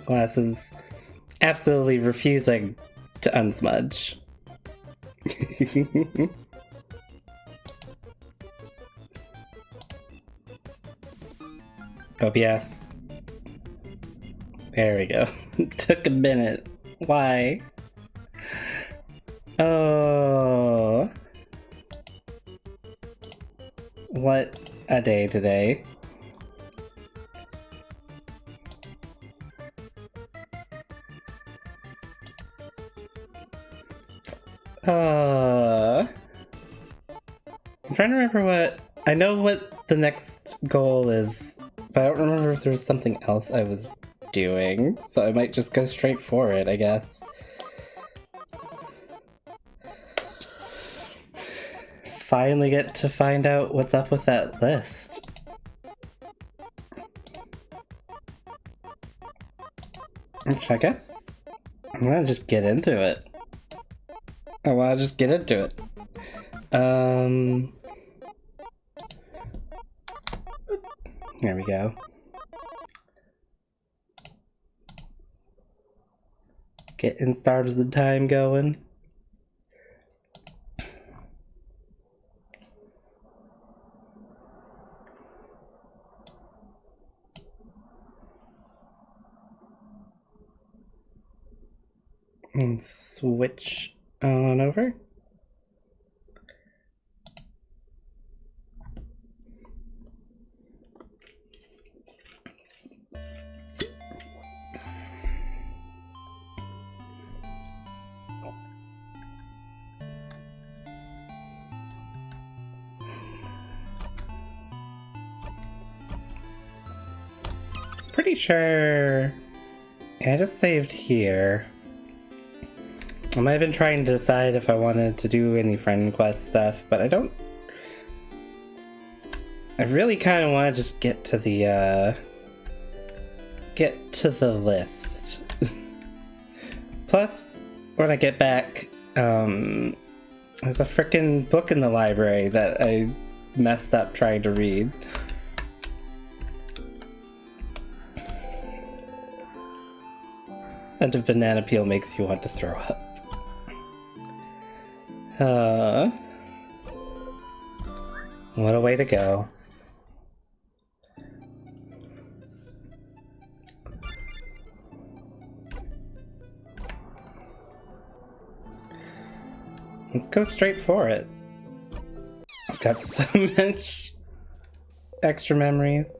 Glasses absolutely refusing to unsmudge. OBS. There we go. Took a minute. Why? Oh. What a day today. I'm trying to remember what... I know what the next goal is, but I don't remember if there was something else I was doing, so I might just go straight for it, I guess. Finally get to find out what's up with that list. Which I guess I'm gonna just get into it. I wanna just get into it. There we go. Getting Stars of the Time going. And switch on over. Pretty sure I just saved here. I might have been trying to decide if I wanted to do any friend quest stuff, but I don't... I really kind of want to just get to the list. Plus, when I get back, there's a frickin' book in the library that I messed up trying to read. Scent of banana peel makes you want to throw up. What a way to go. Let's go straight for it. I've got so much extra memories.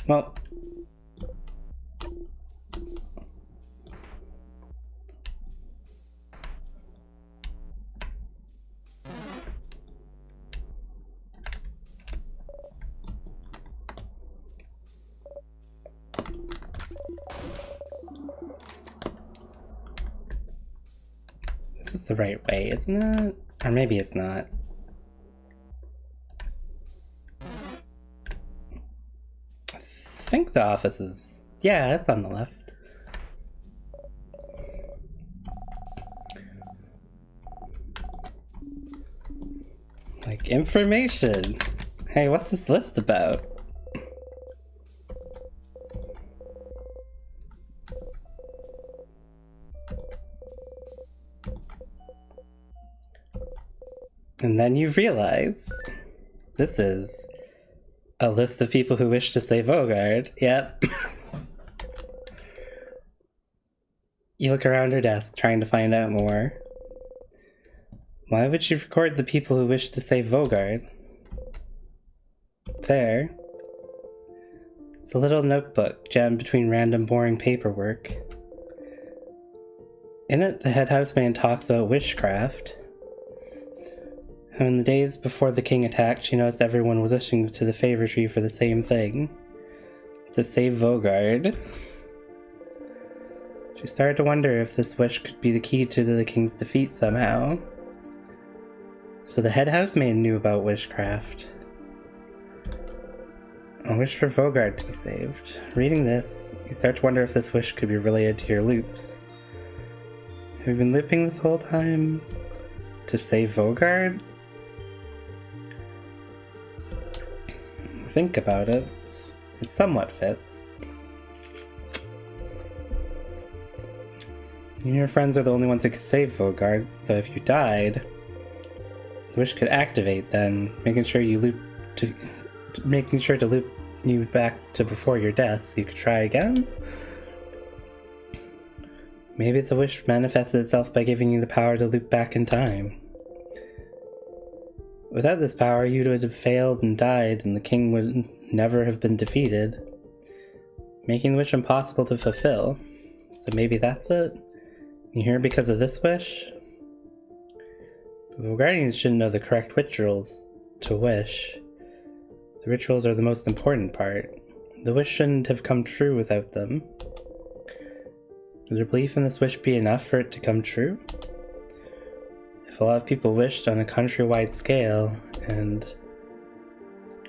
Well, this is the right way, isn't it? Or maybe it's not. I think the office is... yeah, it's on the left. Like, information! Hey, what's this list about? And then you realize this is a list of people who wish to say Vaugarde. Yep. You look around her desk trying to find out more. Why would she record the people who wish to say Vaugarde? There. It's a little notebook jammed between random boring paperwork. In it, the head houseman talks about witchcraft. How in the days before the king attacked, she noticed everyone was wishing to the favor tree for the same thing. To save Vaugarde. She started to wonder if this wish could be the key to the king's defeat somehow. So the head housemaid knew about witchcraft. A wish for Vaugarde to be saved. Reading this, you start to wonder if this wish could be related to your loops. Have you been looping this whole time? To save Vaugarde? think about it, it somewhat fits. Your friends are the only ones who could save Vogard, so if you died, the wish could activate then, making sure to loop you back to before your death so you could try again? Maybe the wish manifested itself by giving you the power to loop back in time. Without this power, you would have failed and died, and the king would never have been defeated, making the wish impossible to fulfill. So maybe that's it? You're here because of this wish? The guardians should know the correct rituals to wish. The rituals are the most important part. The wish shouldn't have come true without them. Would your belief in this wish be enough for it to come true? If a lot of people wished on a countrywide scale, and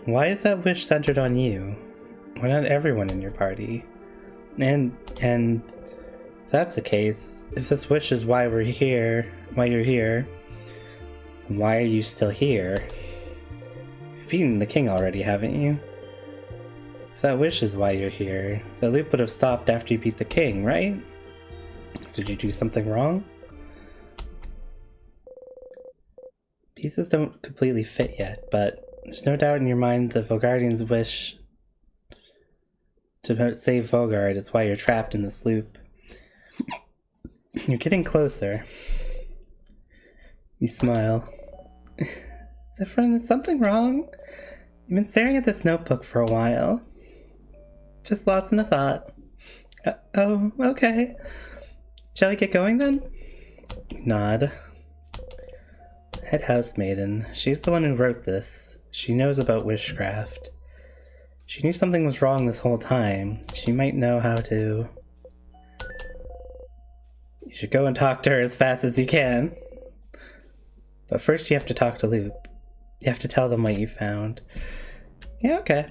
why is that wish centered on you? Why not everyone in your party? And if that's the case, if this wish is why you're here, then why are you still here? You've beaten the king already, haven't you? If that wish is why you're here, the loop would have stopped after you beat the king, right? Did you do something wrong? Pieces don't completely fit yet, but there's no doubt in your mind the Vaugardian's wish to save Vogard is why you're trapped in this loop. You're getting closer. You smile. Zephyrin, is something wrong? You've been staring at this notebook for a while. Just lost in a thought. Oh, okay. Shall we get going then? Nod. Head housemaiden. She's the one who wrote this. She knows about witchcraft. She knew something was wrong this whole time. She might know how to... You should go and talk to her as fast as you can. But first you have to talk to Loop. You have to tell them what you found. Yeah, okay.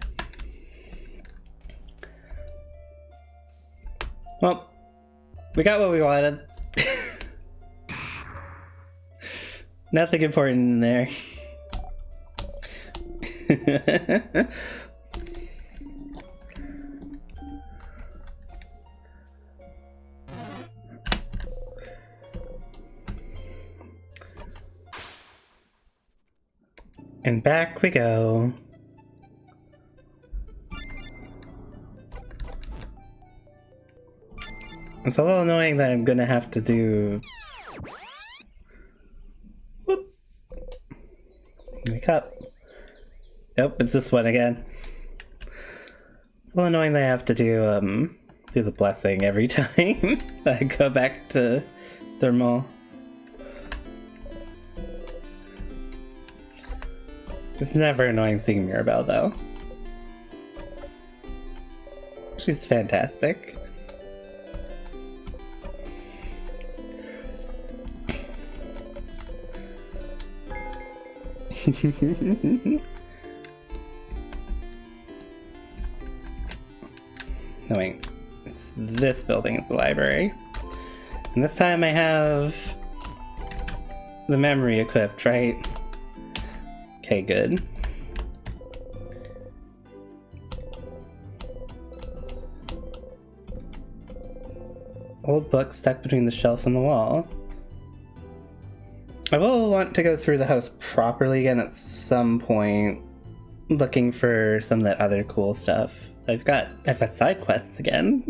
Well, we got what we wanted. Nothing important in there. And back we go. It's a little annoying that I'm gonna have to do... Whoop. Wake up. Nope, it's this one again. It's a little annoying that I have to do the blessing every time that I go back to Thermal. It's never annoying seeing Mirabelle, though. She's fantastic. No, wait. This building is the library. And this time I have the memory equipped, right? Okay, good. Old book stuck between the shelf and the wall. I will want to go through the house properly again at some point, looking for some of that other cool stuff. I've got side quests again.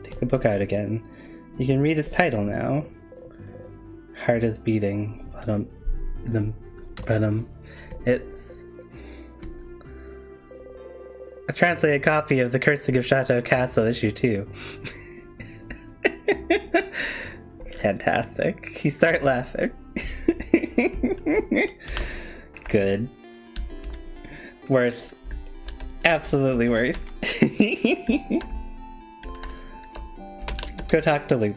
Take the book out again. You can read its title now. Heart is beating. It's a translated copy of The Cursing of Chateau Castle issue 2. Fantastic. You start laughing. Good. Worth. Absolutely worth. Let's go talk to Luke.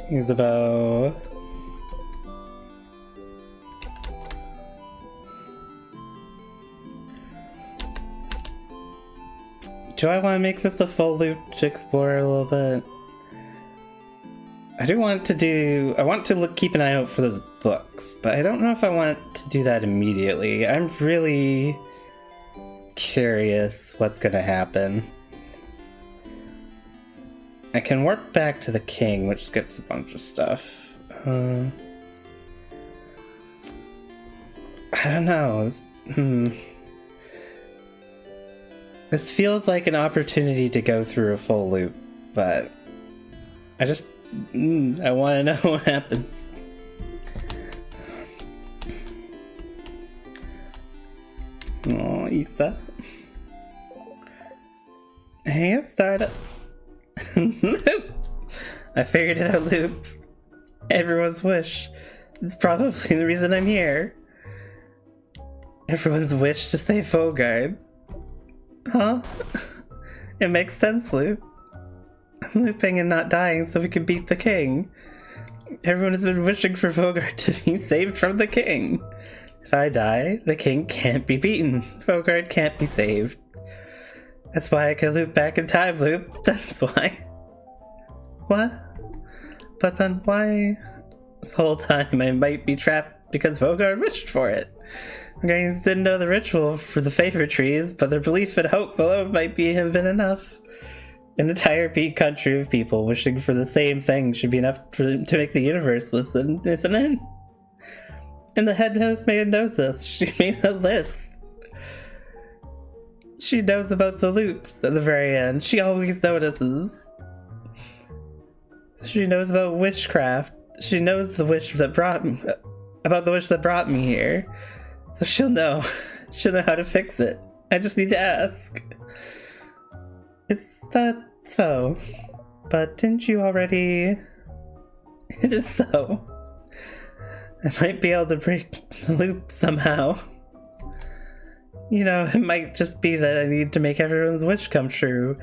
Isabeau. Do I want to make this a full loop to explore a little bit? I want to keep an eye out for those books, but I don't know if I want to do that immediately. I'm really curious what's gonna happen. I can warp back to the king, which skips a bunch of stuff. I don't know. This feels like an opportunity to go through a full loop, but I want to know what happens. Oh, Issa. Hey, it started. Loop! I figured it out, Loop. Everyone's wish. It's probably the reason I'm here. Everyone's wish to save Vogard. Huh? It makes sense, Loop. I'm looping and not dying so we can beat the king. Everyone has been wishing for Vogard to be saved from the king. If I die, the king can't be beaten. Vogard can't be saved. That's why I can loop back in time, Loop. That's why. What? But then why? This whole time I might be trapped because Vogard wished for it. Guardians didn't know the ritual for the favor trees, but their belief and hope alone might have been enough. An entire big country of people wishing for the same thing should be enough to make the universe listen, isn't it? And the head housemaid knows this. She made a list. She knows about the loops at the very end. She always notices. She knows about witchcraft. She knows the wish that brought me, about the wish that brought me here. So she'll know. She'll know how to fix it. I just need to ask. Is that so? But didn't you already... It is so. I might be able to break the loop somehow. You know, it might just be that I need to make everyone's wish come true.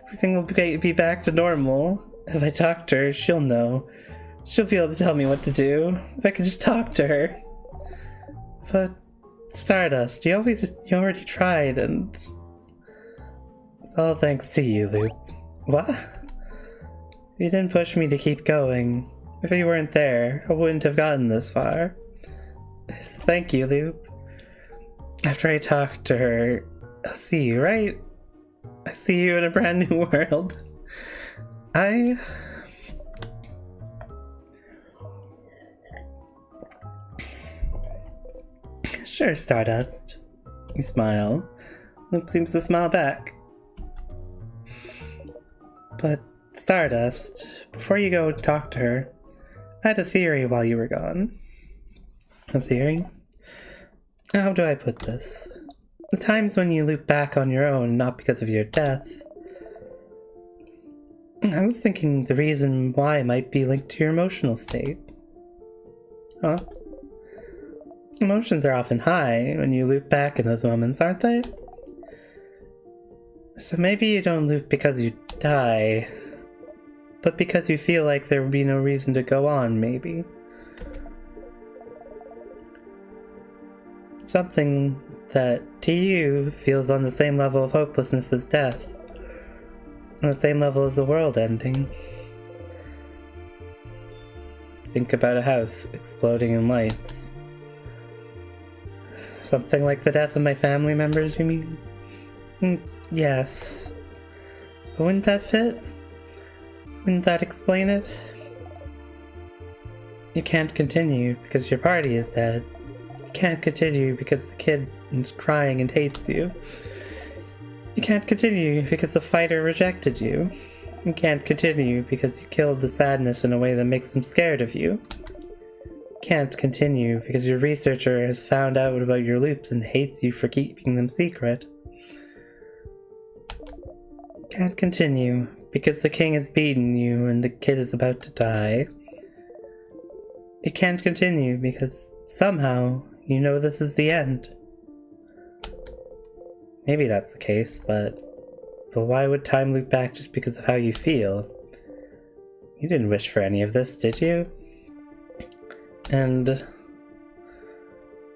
Everything will be back to normal. If I talk to her, she'll know. She'll be able to tell me what to do. If I could just talk to her. But Stardust, you already tried, and it's all thanks to you, Loop. What? You didn't push me to keep going. If you weren't there, I wouldn't have gotten this far. Thank you, Loop. After I talk to her, I'll see you, right? I see you in a brand new world. Sure, Stardust. You smile. Loop seems to smile back. But, Stardust, before you go talk to her, I had a theory while you were gone. A theory? How do I put this? The times when you loop back on your own, not because of your death. I was thinking the reason why might be linked to your emotional state. Huh? Emotions are often high when you loop back in those moments, aren't they? So maybe you don't loop because you die, but because you feel like there would be no reason to go on, maybe. Something that, to you, feels on the same level of hopelessness as death. On the same level as the world ending. Think about a house exploding in lights. Something like the death of my family members, you mean? Yes. But wouldn't that fit? Wouldn't that explain it? You can't continue because your party is dead. You can't continue because the kid is crying and hates you. You can't continue because the fighter rejected you. You can't continue because you killed the sadness in a way that makes them scared of you. You can't continue because your researcher has found out about your loops and hates you for keeping them secret. You can't continue because the king has beaten you and the kid is about to die. You can't continue because somehow you know this is the end. Maybe that's the case, but why would time loop back just because of how you feel? You didn't wish for any of this, did you? And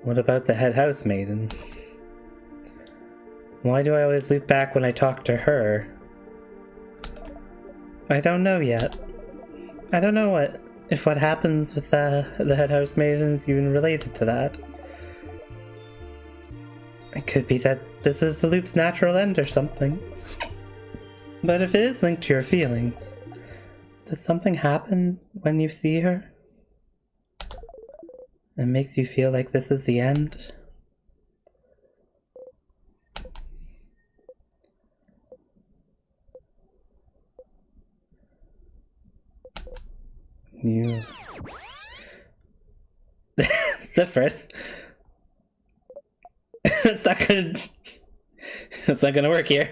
what about the head housemaiden? Why do I always loop back when I talk to her? I don't know yet. I don't know if what happens with the head house maiden is even related to that. It could be that this is the loop's natural end or something. But if it is linked to your feelings, does something happen when you see her? It makes you feel like this is the end? You... Zephyr. It's not gonna work here.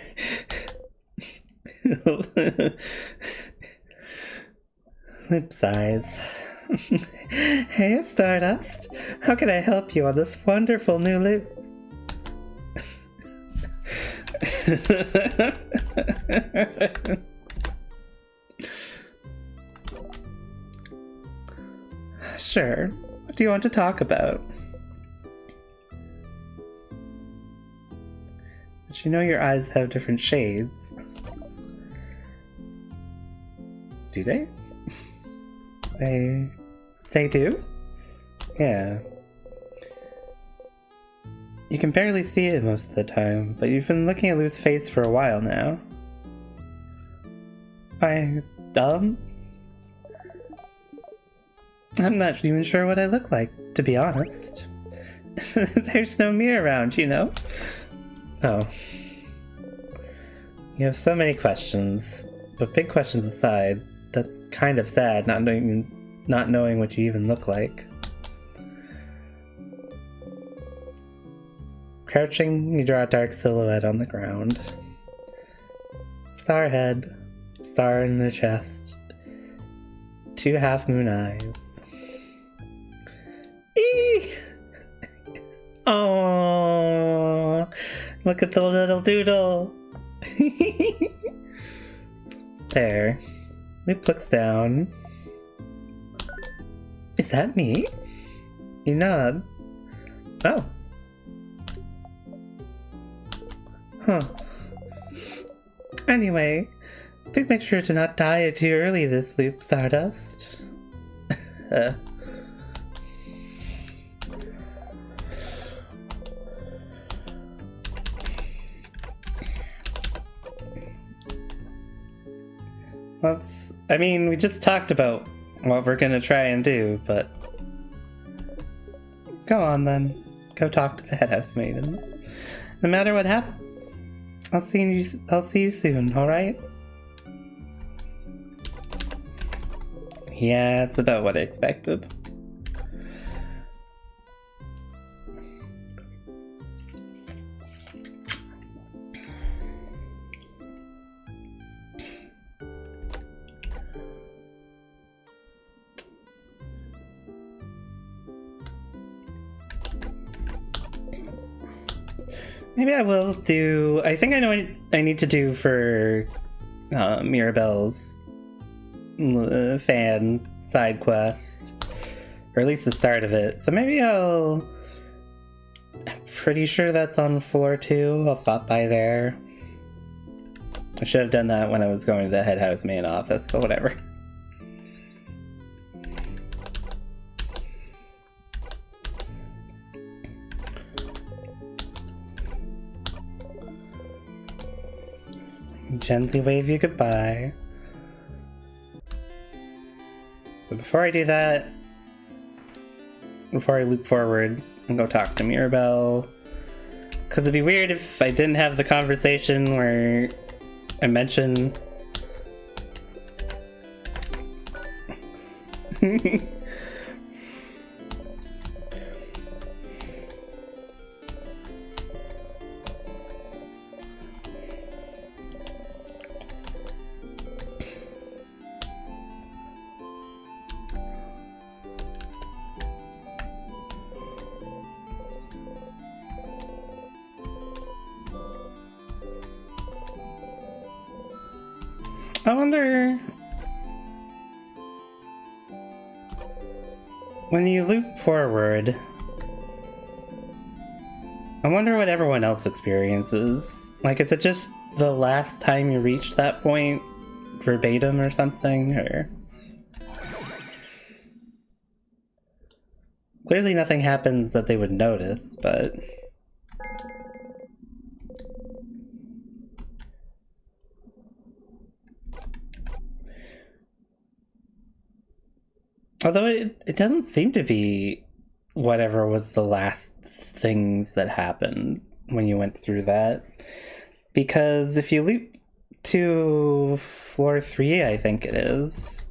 Loop sighs. Hey, Stardust. How can I help you on this wonderful new loop? Sure. What do you want to talk about? But you know your eyes have different shades. Do they? They do? Yeah. You can barely see it most of the time, but you've been looking at Lou's face for a while now. I dumb? I'm not even sure what I look like, to be honest. There's no me around, you know? Oh. You have so many questions, but big questions aside, that's kind of sad, not knowing what you even look like. Crouching, you draw a dark silhouette on the ground. Star head, star in the chest, 2 half-moon eyes. Eee! Oh, look at the little doodle. There. Loop looks down. Is that me? You nod. Oh. Huh. Anyway, please make sure to not die too early this loop, Stardust. I mean, we just talked about what we're gonna try and do, but... Go on then. Go talk to the head house maiden. No matter what happens, I'll see you soon, alright? Yeah, it's about what I expected. Maybe I will do... I think I know what I need to do for Mirabelle's fan side quest. Or at least the start of it. So maybe I'm pretty sure that's on floor 2. I'll stop by there. I should have done that when I was going to the head house main office, but whatever. Gently wave you goodbye. So before I do that, before I loop forward and go talk to Mirabelle, because it'd be weird if I didn't have the conversation where I mention I wonder... When you loop forward, I wonder what everyone else experiences. Like, is it just the last time you reached that point verbatim or something, or... Clearly nothing happens that they would notice, but... Although it doesn't seem to be whatever was the last things that happened when you went through that. Because if you leap to floor 3, I think it is,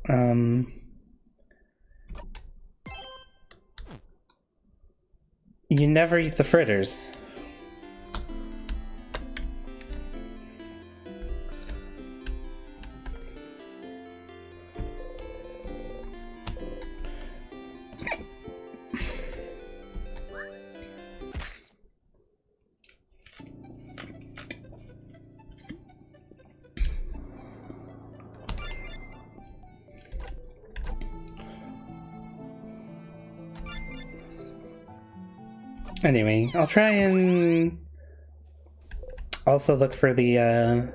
you never eat the fritters. Anyway, I'll try and also look for the, oh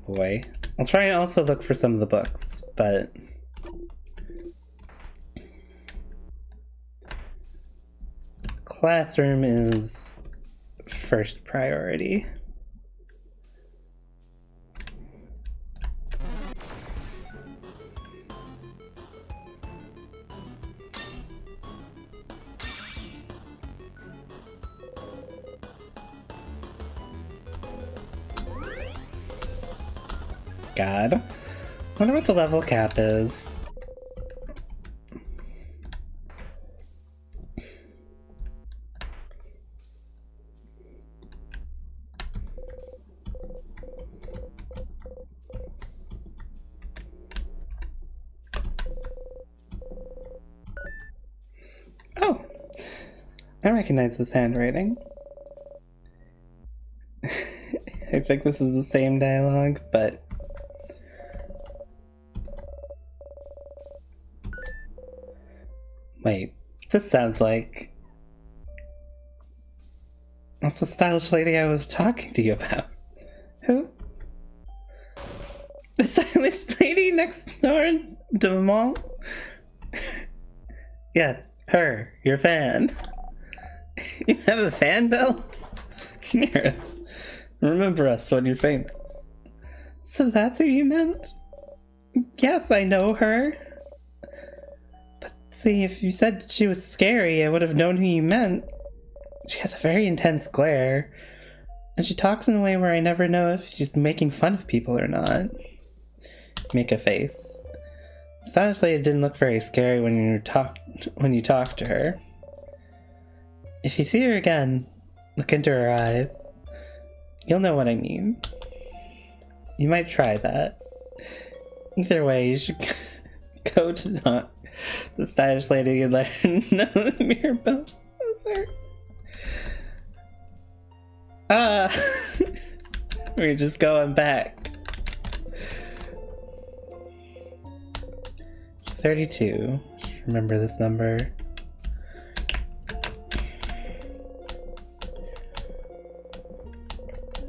boy. I'll try and also look for some of the books, but... Classroom is first priority. God. Wonder what the level cap is. Oh! I recognize this handwriting. I think this is the same dialogue, but... Wait, this sounds like... That's the stylish lady I was talking to you about. Who? The stylish lady next door to the mall? Yes, her, your fan. You have a fan, Bill? Here, remember us when you're famous. So that's who you meant? Yes, I know her. See, if you said she was scary, I would have known who you meant. She has a very intense glare, and she talks in a way where I never know if she's making fun of people or not. Make a face. Astonishingly, it didn't look very scary when you talked to her. If you see her again, look into her eyes. You'll know what I mean. You might try that. Either way, you should go to the stylish lady and let her know the Mirabelle was her. We're just going back. 32. Remember this number.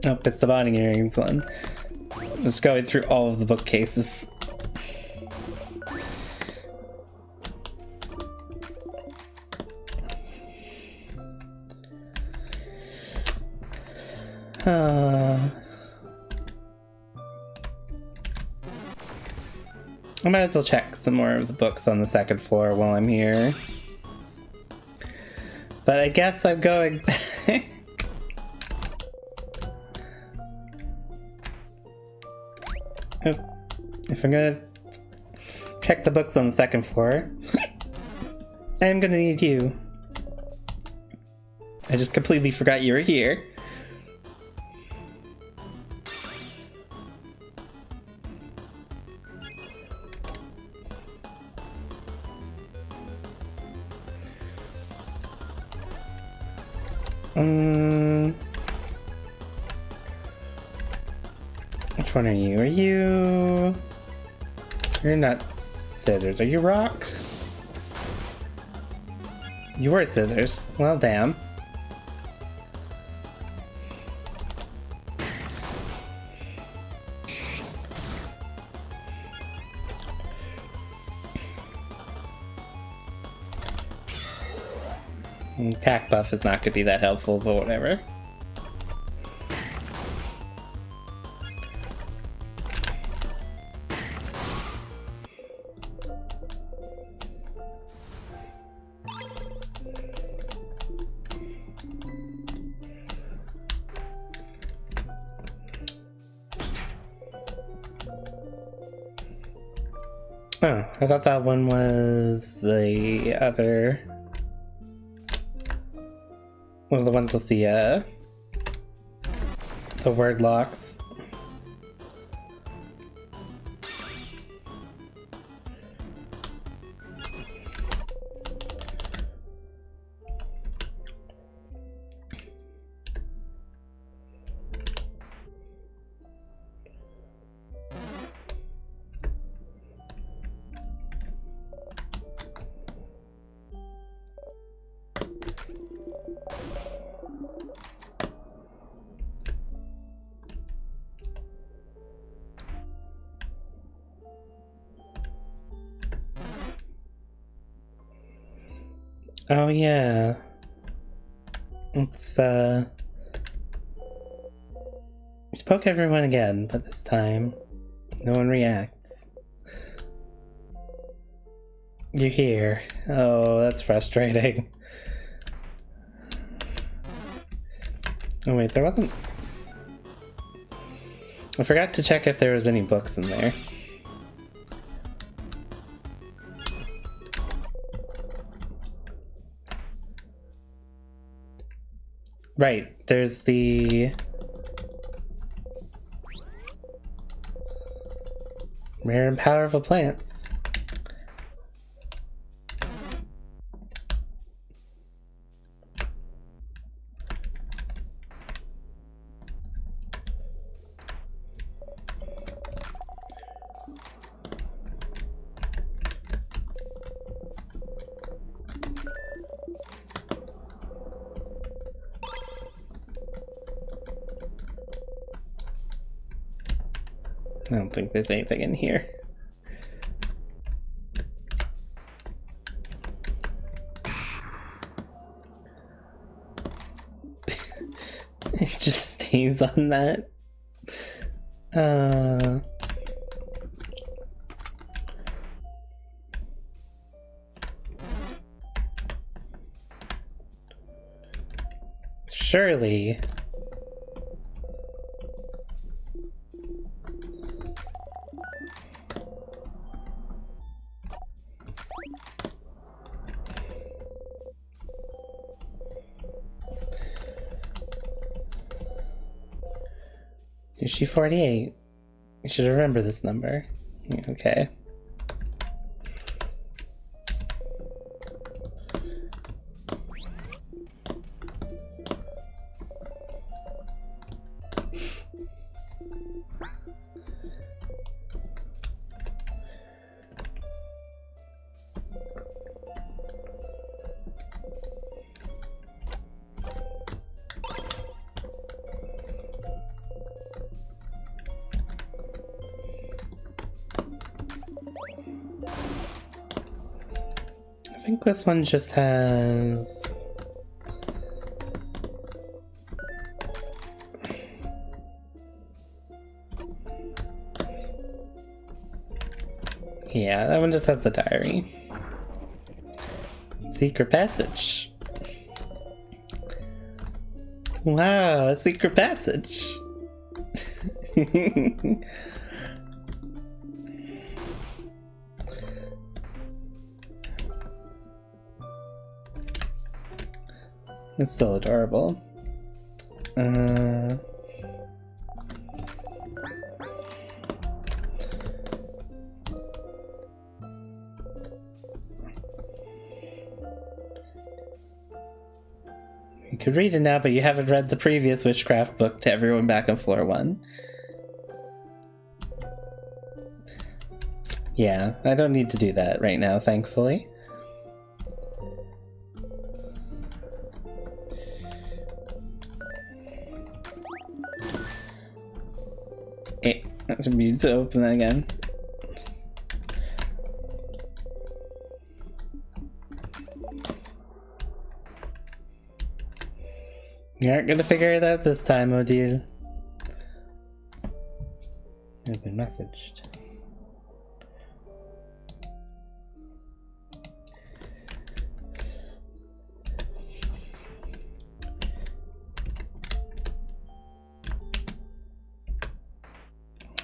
Oh, it's the bonding earrings one. I'm just going through all of the bookcases. I might as well check some more of the books on the second floor while I'm here. But I guess I'm going back. If I'm gonna check the books on the second floor, I'm gonna need you. I just completely forgot you were here. Which one are you? Are you... You're not Scissors. Are you Rock? You were Scissors. Well, damn. Attack buff is not going to be that helpful, but whatever. Oh, I thought that one was the other... one of the ones with the word locks. Oh yeah. Let's poke everyone again, but this time no one reacts. You're here. Oh, that's frustrating. Oh wait, there wasn't... I forgot to check if there was any books in there. Right, there's the... Rare and Powerful Plants. I don't think there's anything in here. It just stays on that. Surely. Is she 48? You should remember this number. Okay. I think this one just has... Yeah, that one just has the diary. Secret passage. Wow, a secret passage. It's still adorable. You could read it now, but you haven't read the previous witchcraft book to everyone back on floor 1. Yeah, I don't need to do that right now, thankfully. I should need to open that again. You aren't gonna figure it out this time, Odile. I've been messaged.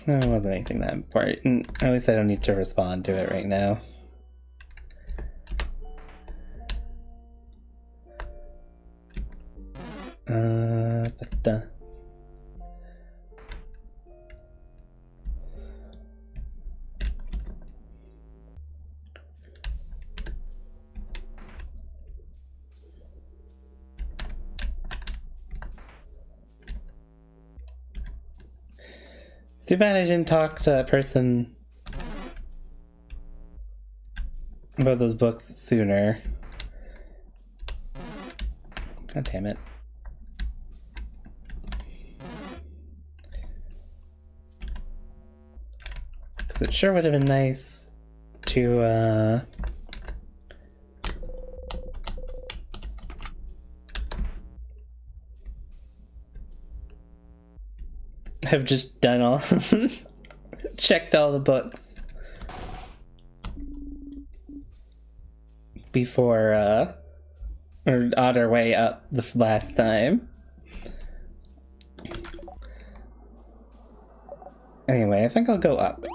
No, it wasn't anything that important. At least I don't need to respond to it right now. But it's too bad I didn't talk to that person about those books sooner. God damn it. Because it sure would have been nice to, have just done all checked all the books before or on our way up the last time. Anyway, I think I'll go up.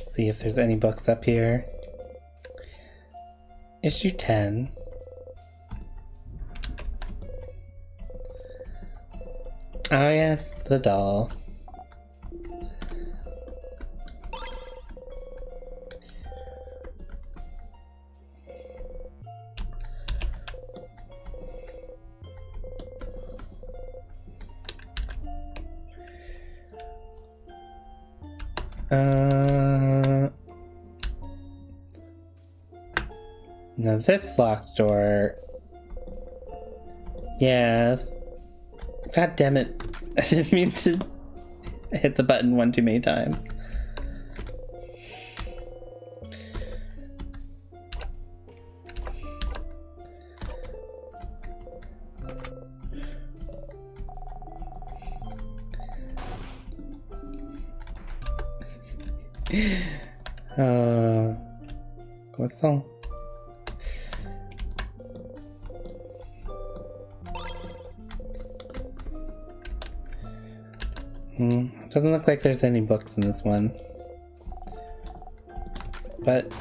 See if there's any books up here. Issue 10. Oh yes, the doll. No, this locked door. Yes. God damn it. I didn't mean to hit the button one too many times. Croissant. Doesn't look like there's any books in this one. But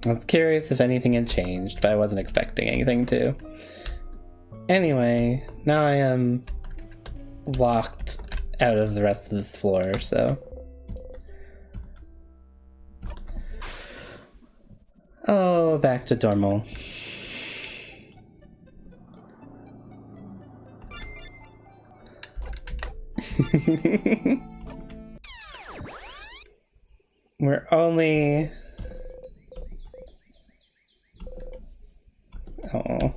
I was curious if anything had changed, but I wasn't expecting anything to. Anyway, now I am locked out of the rest of this floor, so. Oh, back to Dormo. We're only... Oh.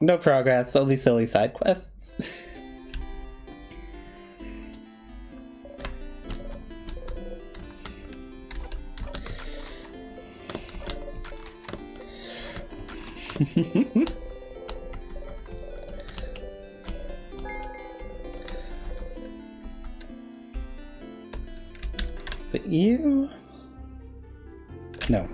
No progress, only silly side quests. Is it you? No.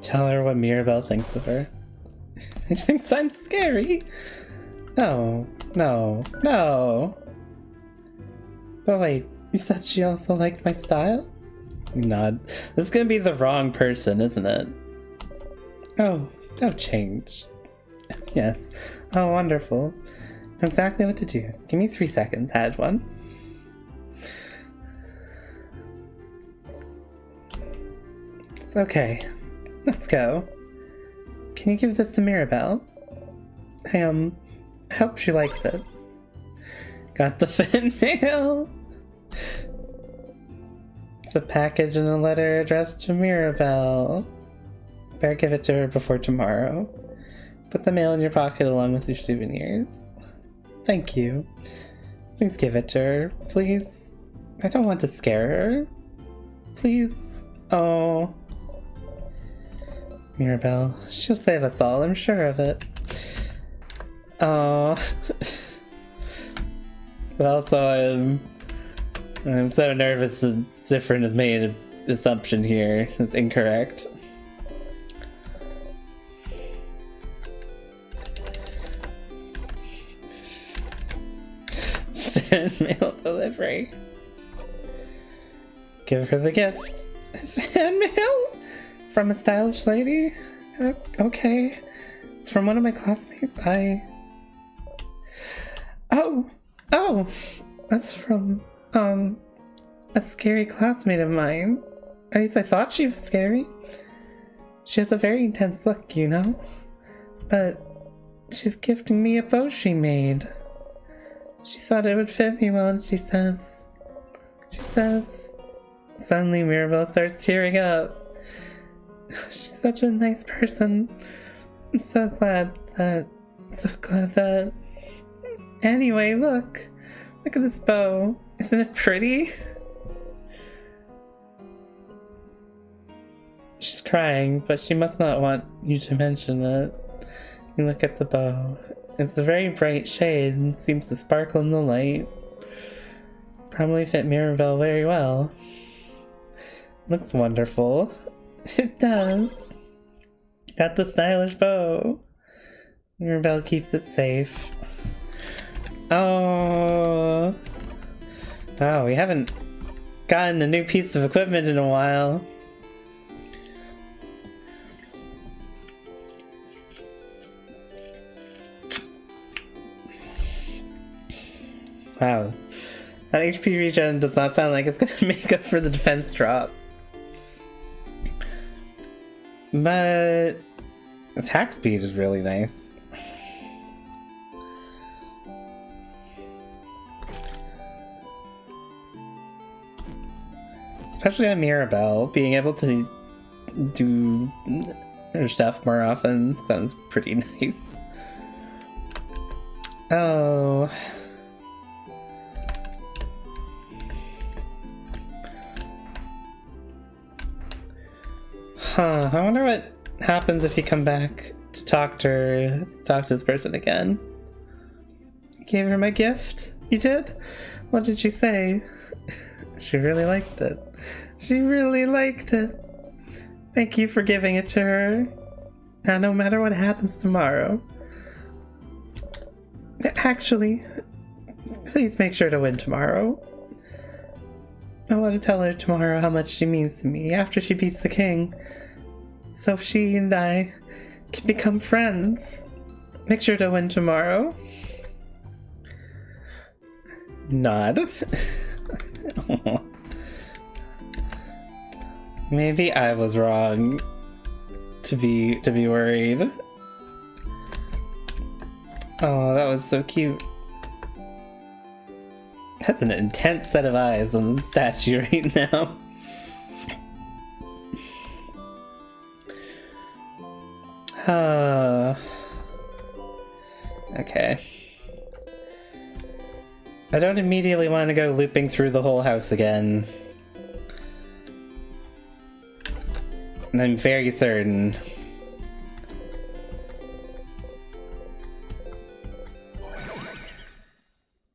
Tell her what Mirabelle thinks of her. She thinks I'm scary. No, no, no. But wait, you said she also liked my style? You nod. This is gonna be the wrong person, isn't it? Oh, don't change. Yes. Oh, wonderful. Know exactly what to do. Give me 3 seconds. Add one. It's okay. Let's go. Can you give this to Mirabelle? I hope she likes it. Got the fan mail. It's a package and a letter addressed to Mirabelle. Better give it to her before tomorrow. Put the mail in your pocket along with your souvenirs. Thank you. Please give it to her, please. I don't want to scare her. Please. Oh. Mirabelle, she'll save us all, I'm sure of it. Oh. Well, so I'm so nervous that Zifrin has made an assumption here. It's incorrect. Fan mail delivery. Give her the gift. Fan mail? From a stylish lady? Okay. It's from one of my classmates. Oh! That's from, a scary classmate of mine. At least I thought she was scary. She has a very intense look, you know? But she's gifting me a bow she made. She thought it would fit me well, and she says... Suddenly Mirabelle starts tearing up. She's such a nice person. I'm so glad that... Anyway, look at this bow. Isn't it pretty? She's crying, but she must not want you to mention it. You look at the bow. It's a very bright shade and seems to sparkle in the light. Probably fit Mirabelle very well. Looks wonderful. It does. Got the stylish bow. Mirabelle keeps it safe. Oh. Wow, we haven't gotten a new piece of equipment in a while. Wow. That HP regen does not sound like it's gonna make up for the defense drop. But attack speed is really nice. Especially on Mirabelle, being able to do her stuff more often sounds pretty nice. Oh. Huh, I wonder what happens if you come back to talk to this person again. You gave her my gift? You did? What did she say? She really liked it. She really liked it. Thank you for giving it to her. Now, no matter what happens tomorrow. Actually, please make sure to win tomorrow. I want to tell her tomorrow how much she means to me after she beats the king. So she and I can become friends. Make sure to win tomorrow. Nod. Maybe I was wrong to be worried. Oh, that was so cute. That's an intense set of eyes on the statue right now. Okay. I don't immediately want to go looping through the whole house again. And I'm very certain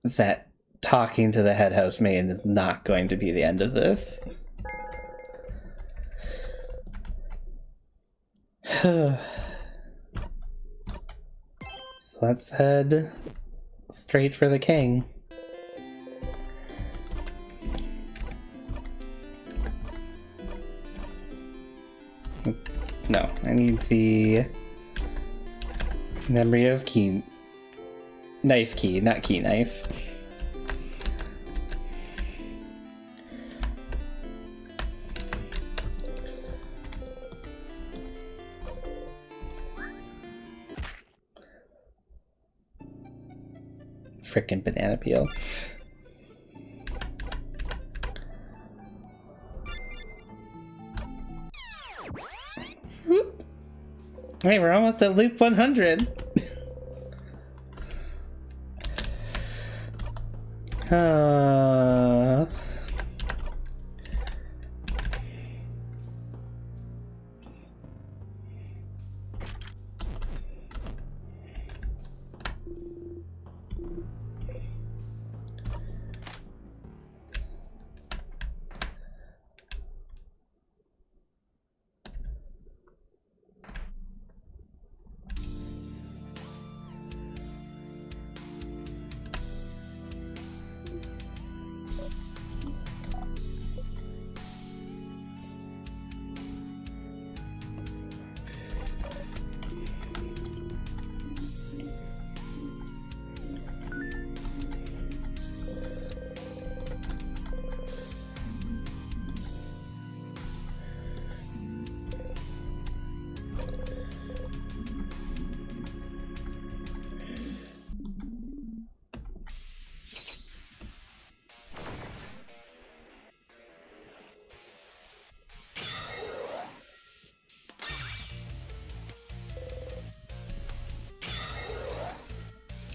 that talking to the head housemaid is not going to be the end of this. So let's head straight for the king. No, I need the memory of key. Knife key, not key knife. Frickin' banana peel. Wait, we're almost at loop 100.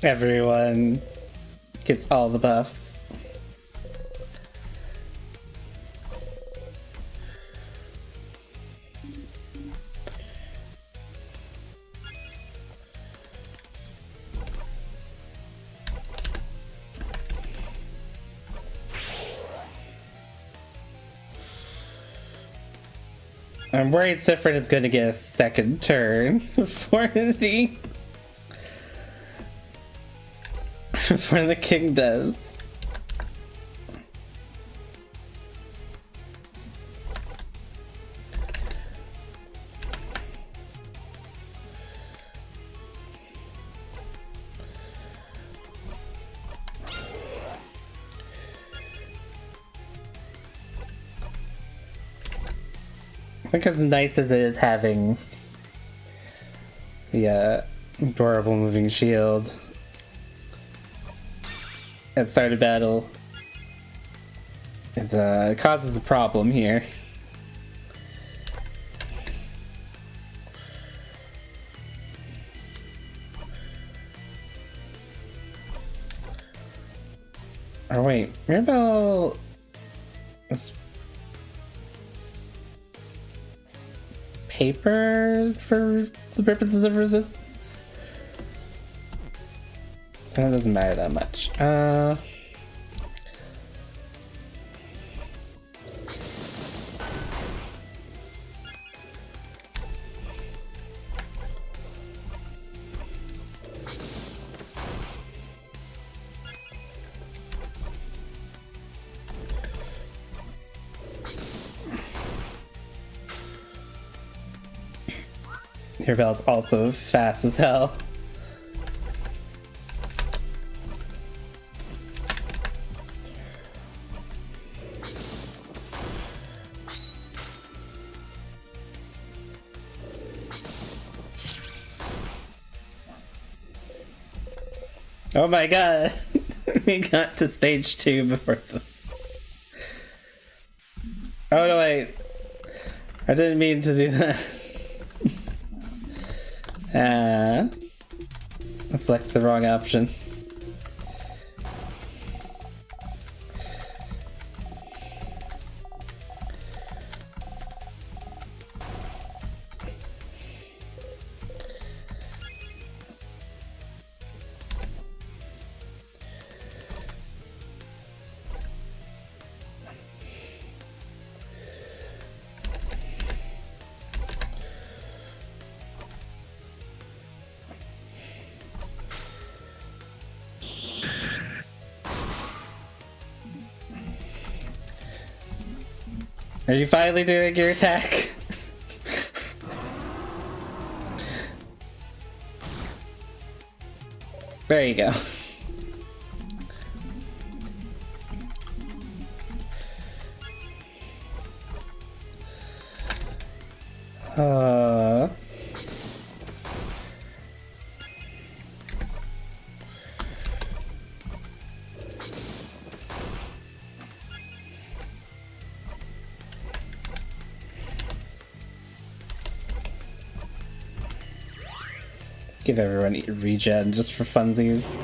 Everyone gets all the buffs. I'm worried Siffred is going to get a second turn before the before the king does. I think as nice as it is having the adorable moving shield at start of battle, it causes a problem here. Oh wait, Mirabelle is paper for the purposes of resistance? That doesn't matter that much. Mirabelle's also fast as hell. Oh my god, we got to stage 2 before the... Oh no, wait. I didn't mean to do that. I selected the wrong option. Are you finally doing your attack? There you go. Uh... Give everyone a regen just for funsies.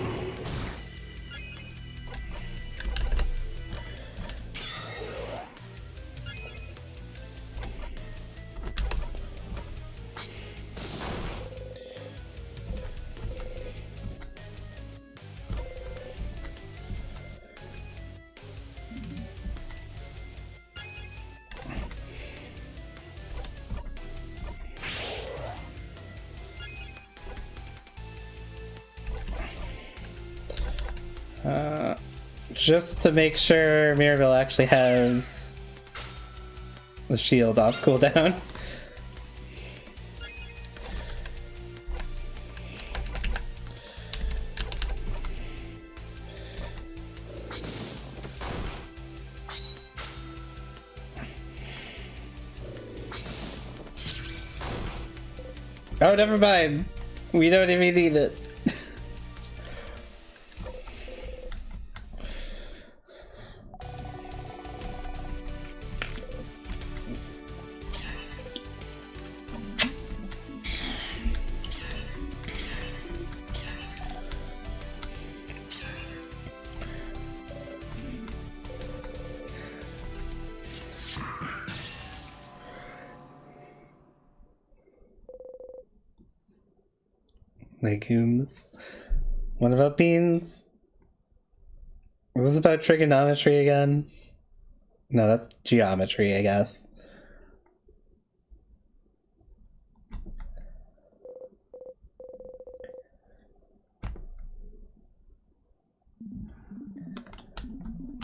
Just to make sure Mirabelle actually has the shield off cooldown. Oh, never mind. We don't even need it. Legumes. What about beans? Is this about trigonometry again? No, that's geometry, I guess.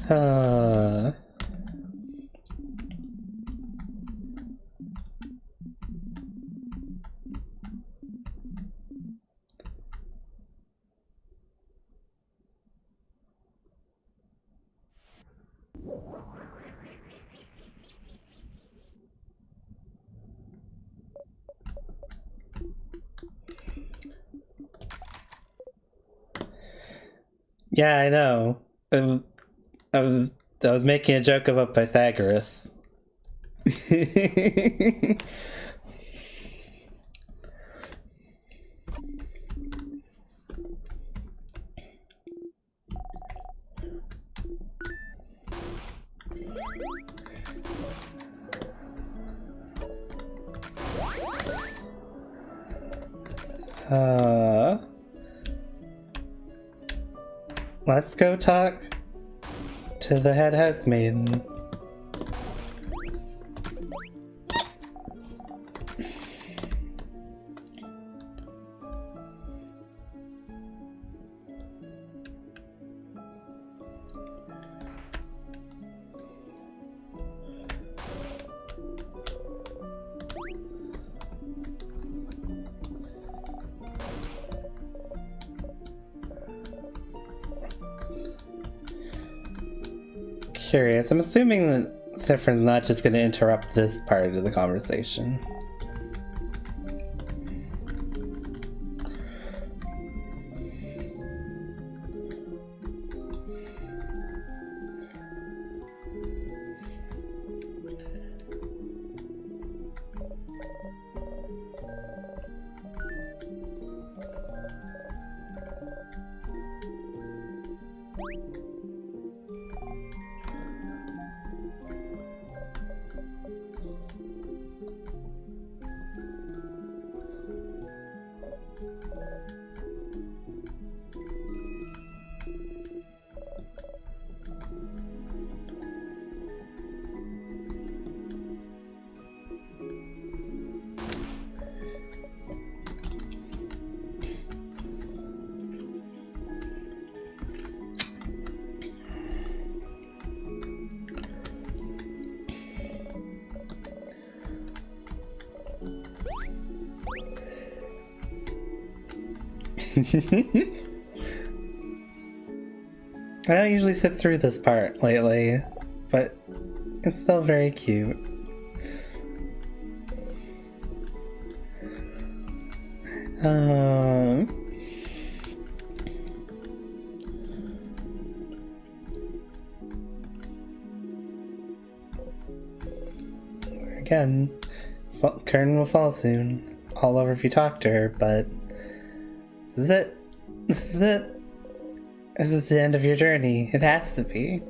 Uh... Yeah, I know. I was making a joke about Pythagoras. Let's go talk to the head housemaiden. Curious. I'm assuming that Siffrin's not just going to interrupt this part of the conversation. I don't usually sit through this part lately, but it's still very cute. Again, curtain will fall soon. It's all over if you talk to her, but this is it. This is it. This is the end of your journey. It has to be.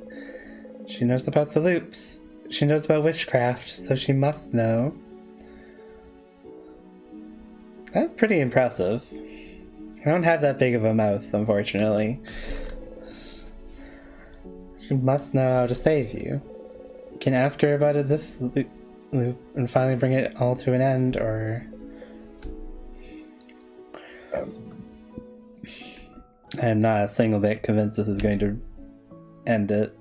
She knows about the loops. She knows about witchcraft, so she must know. That's pretty impressive. I don't have that big of a mouth, unfortunately. She must know how to save you. You can ask her about this loop and finally bring it all to an end, or... I am not a single bit convinced this is going to end it.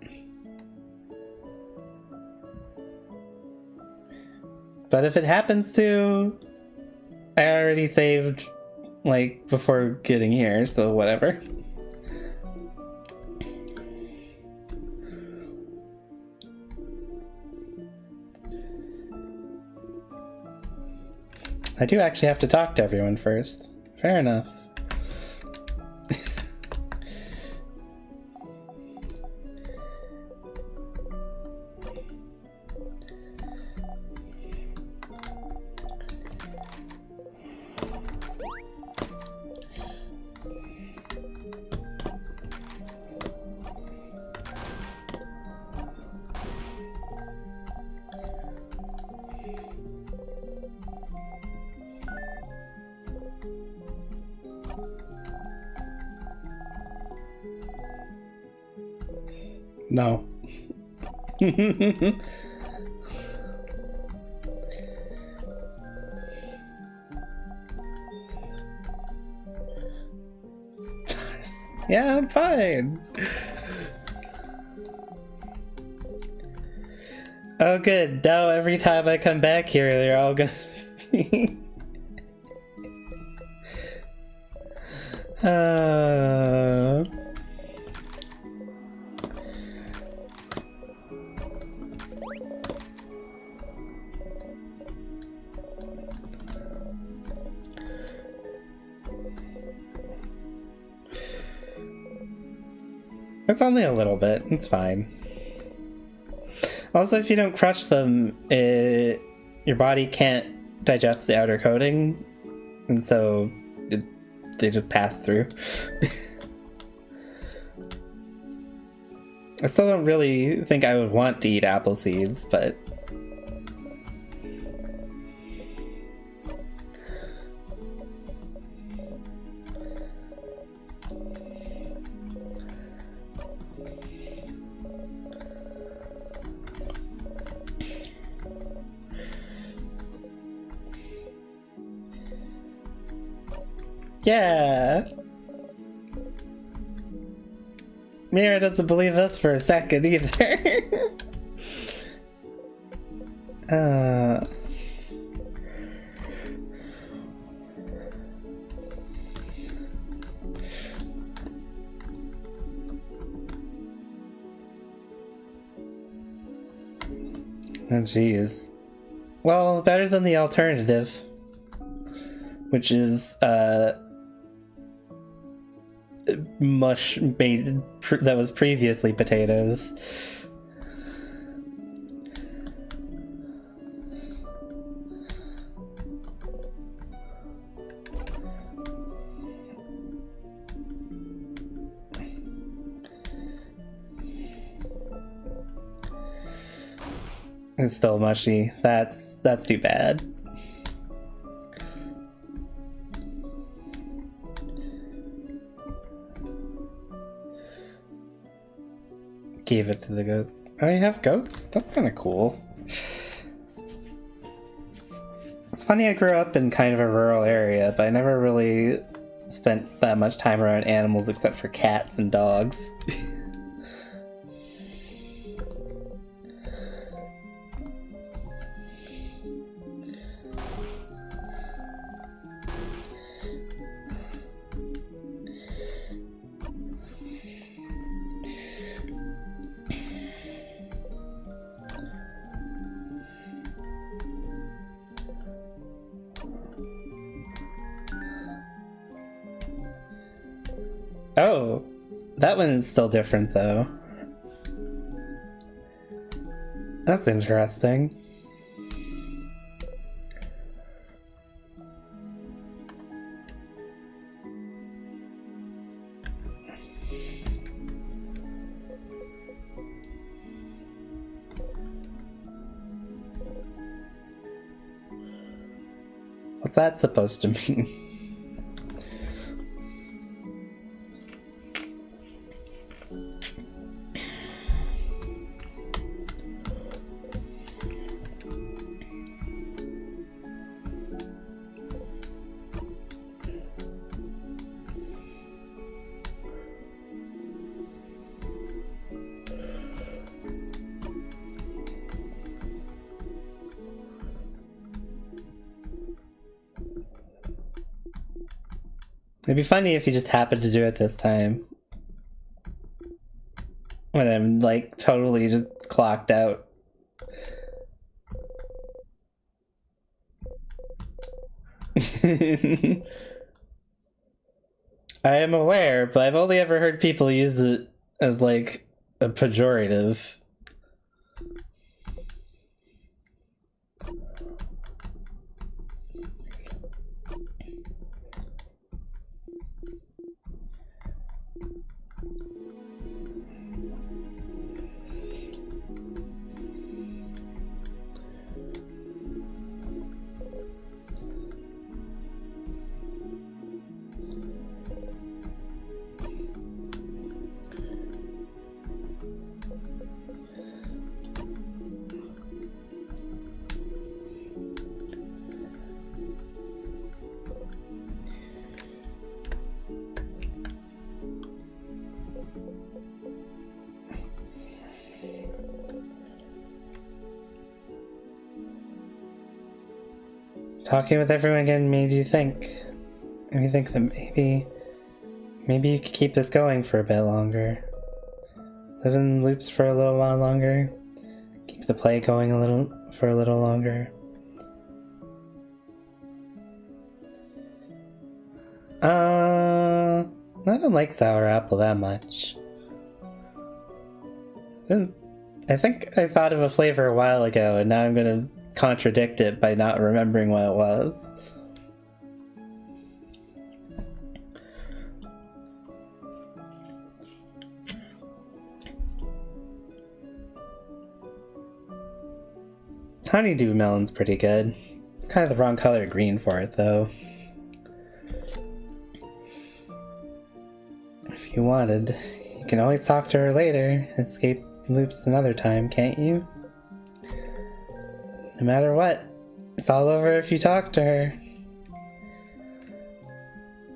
But if it happens to, I already saved, like, before getting here, so whatever. I do actually have to talk to everyone first. Fair enough. No. Yeah, I'm fine. Oh good, now every time I come back here, they're all gonna be... It's only a little bit, it's fine. Also, if you don't crush them, your body can't digest the outer coating, and so they just pass through. I still don't really think I would want to eat apple seeds, but... Yeah. Mira doesn't believe us for a second either. Oh jeez. Well, better than the alternative, which is mush made that was previously potatoes. It's still mushy. That's too bad. Gave it to the goats. Oh, you have goats? That's kind of cool. It's funny, I grew up in kind of a rural area, but I never really spent that much time around animals except for cats and dogs. Oh, that one's still different though. That's interesting. What's that supposed to mean? It'd be funny if you just happened to do it this time. When I'm like totally just clocked out. I am aware, but I've only ever heard people use it as like a pejorative. Talking with everyone again made you think. And you think that maybe you could keep this going for a bit longer. Live in loops for a little while longer. Keep the play going for a little longer. I don't like sour apple that much. I think I thought of a flavor a while ago, and now I'm gonna contradict it by not remembering what it was. Honeydew melon's pretty good. It's kind of the wrong color green for it, though. If you wanted, you can always talk to her later. Escape loops another time, can't you? No matter what, it's all over if you talk to her.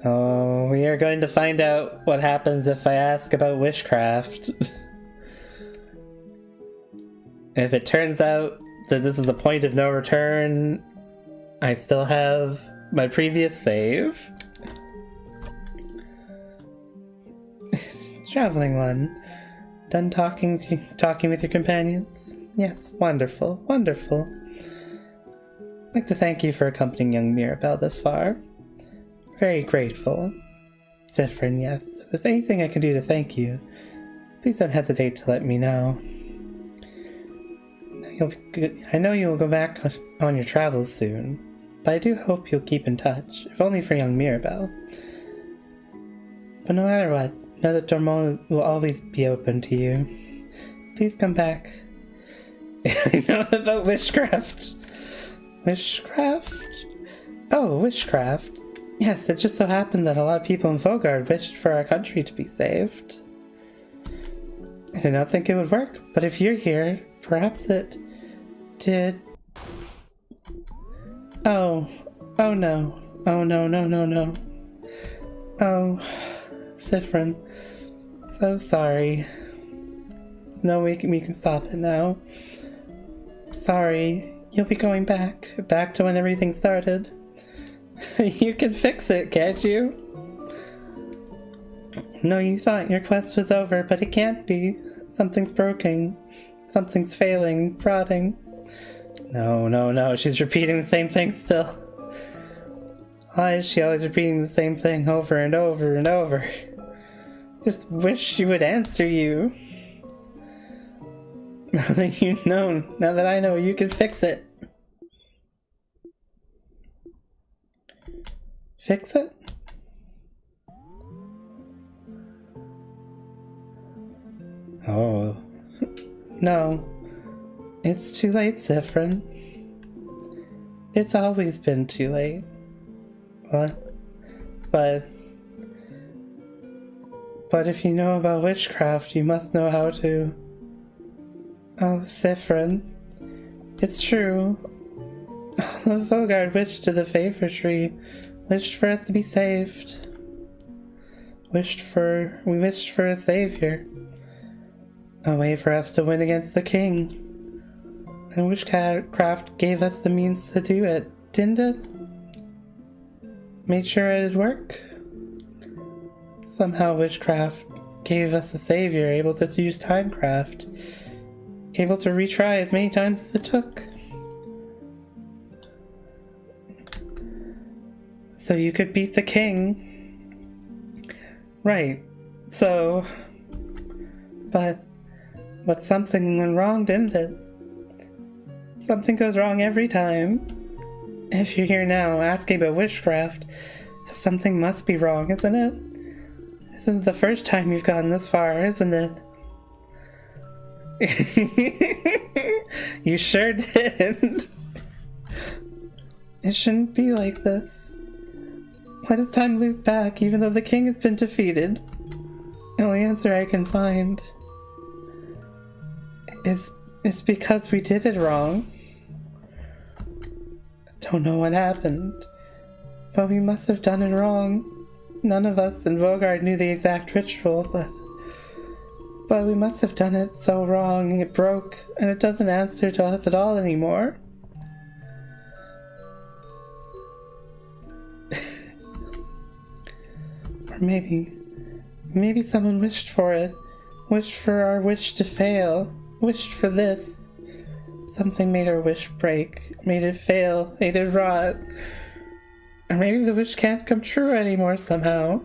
Oh, we are going to find out what happens if I ask about witchcraft. If it turns out that this is a point of no return, I still have my previous save. Traveling one. Done talking with your companions? Yes, wonderful, wonderful. I'd like to thank you for accompanying young Mirabelle this far. Very grateful. Zifrin, yes. If there's anything I can do to thank you, please don't hesitate to let me know. I know you'll go back on your travels soon, but I do hope you'll keep in touch, if only for young Mirabelle. But no matter what, know that Dormont will always be open to you. Please come back. I know about witchcraft. Witchcraft? Oh, witchcraft. Yes, it just so happened that a lot of people in Vaugarde wished for our country to be saved. I did not think it would work, but if you're here, perhaps it did. Oh no. Oh no. Oh, Zifrin. So sorry. There's no way we can stop it now. Sorry. You'll be going back to when everything started. You can fix it, can't you? No, you thought your quest was over, but it can't be. Something's broken. Something's failing, frauding. No, she's repeating the same thing still. Why is she always repeating the same thing over and over and over? Just wish she would answer you. Now that you know, now that I know, you can fix it. Fix it? Oh. No. It's too late, Zephyrin. It's always been too late. What? But if you know about witchcraft, you must know how to... Oh, Zephyrin. It's true. The Vaugarde wished to the favor tree, wished for us to be saved. We wished for a savior. A way for us to win against the king. And witchcraft gave us the means to do it, didn't it? Made sure it'd work. Somehow witchcraft gave us a savior able to use timecraft, able to retry as many times as it took. So you could beat the king. Right. So... But something went wrong, didn't it? Something goes wrong every time. If you're here now asking about witchcraft, something must be wrong, isn't it? This isn't the first time you've gotten this far, isn't it? You sure did. It shouldn't be like this. Why does time loop back even though the king has been defeated? The only answer I can find is because we did it wrong. Don't know what happened, but we must have done it wrong. None of us in Vaugarde knew the exact ritual, but we must have done it so wrong it broke, and it doesn't answer to us at all anymore. Or maybe someone wished for it, wished for our wish to fail, wished for this. Something made our wish break, made it fail, made it rot. Or maybe the wish can't come true anymore somehow.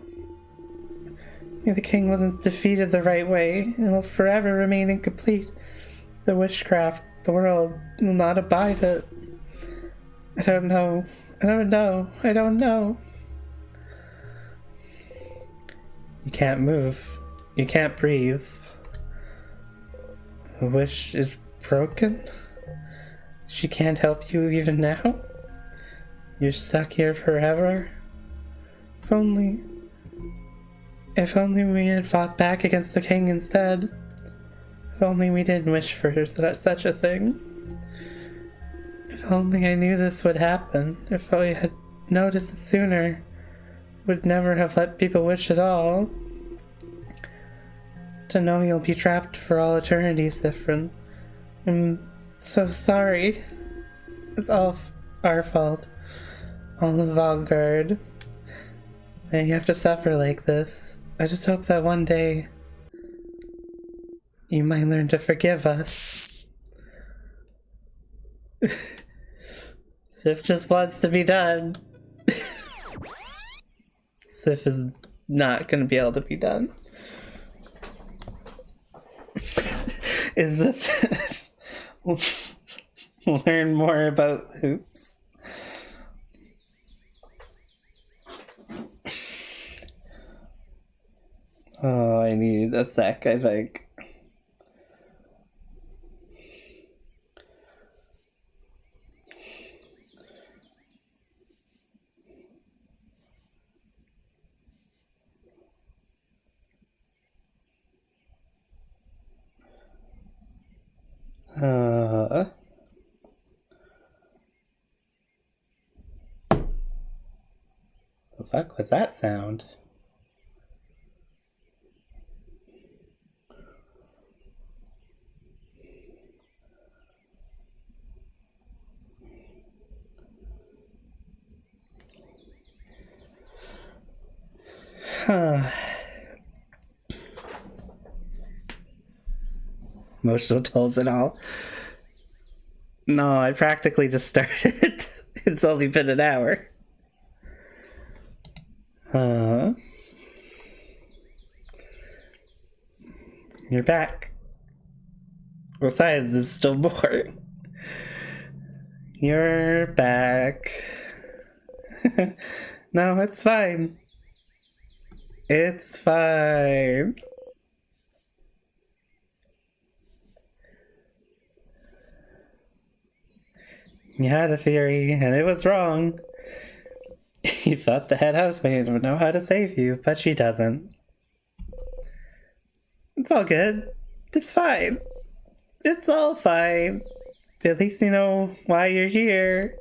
Maybe the king wasn't defeated the right way and will forever remain incomplete. The witchcraft, the world, will not abide it. I don't know. You can't move. You can't breathe. The wish is broken? She can't help you even now? You're stuck here forever? If only we had fought back against the king instead. If only we didn't wish for such a thing. If only I knew this would happen. If I had noticed it sooner. Would never have let people wish at all. To know you'll be trapped for all eternity, Zephyrin. I'm so sorry. It's all our fault. All of Vaugarde. And you have to suffer like this. I just hope that one day you might learn to forgive us. Sif just wants to be done. Sif is not gonna be able to be done. Is this... Learn more about hoops. Oh, I need a sec, I think. The fuck was that sound? Emotional tolls and all. No, I practically just started. It's only been an hour. You're back. Besides, there's still more. You're back. No, it's fine. It's fine. You had a theory, and it was wrong. You thought the head housemaid would know how to save you, but she doesn't. It's all good. It's fine. It's all fine. At least you know why you're here.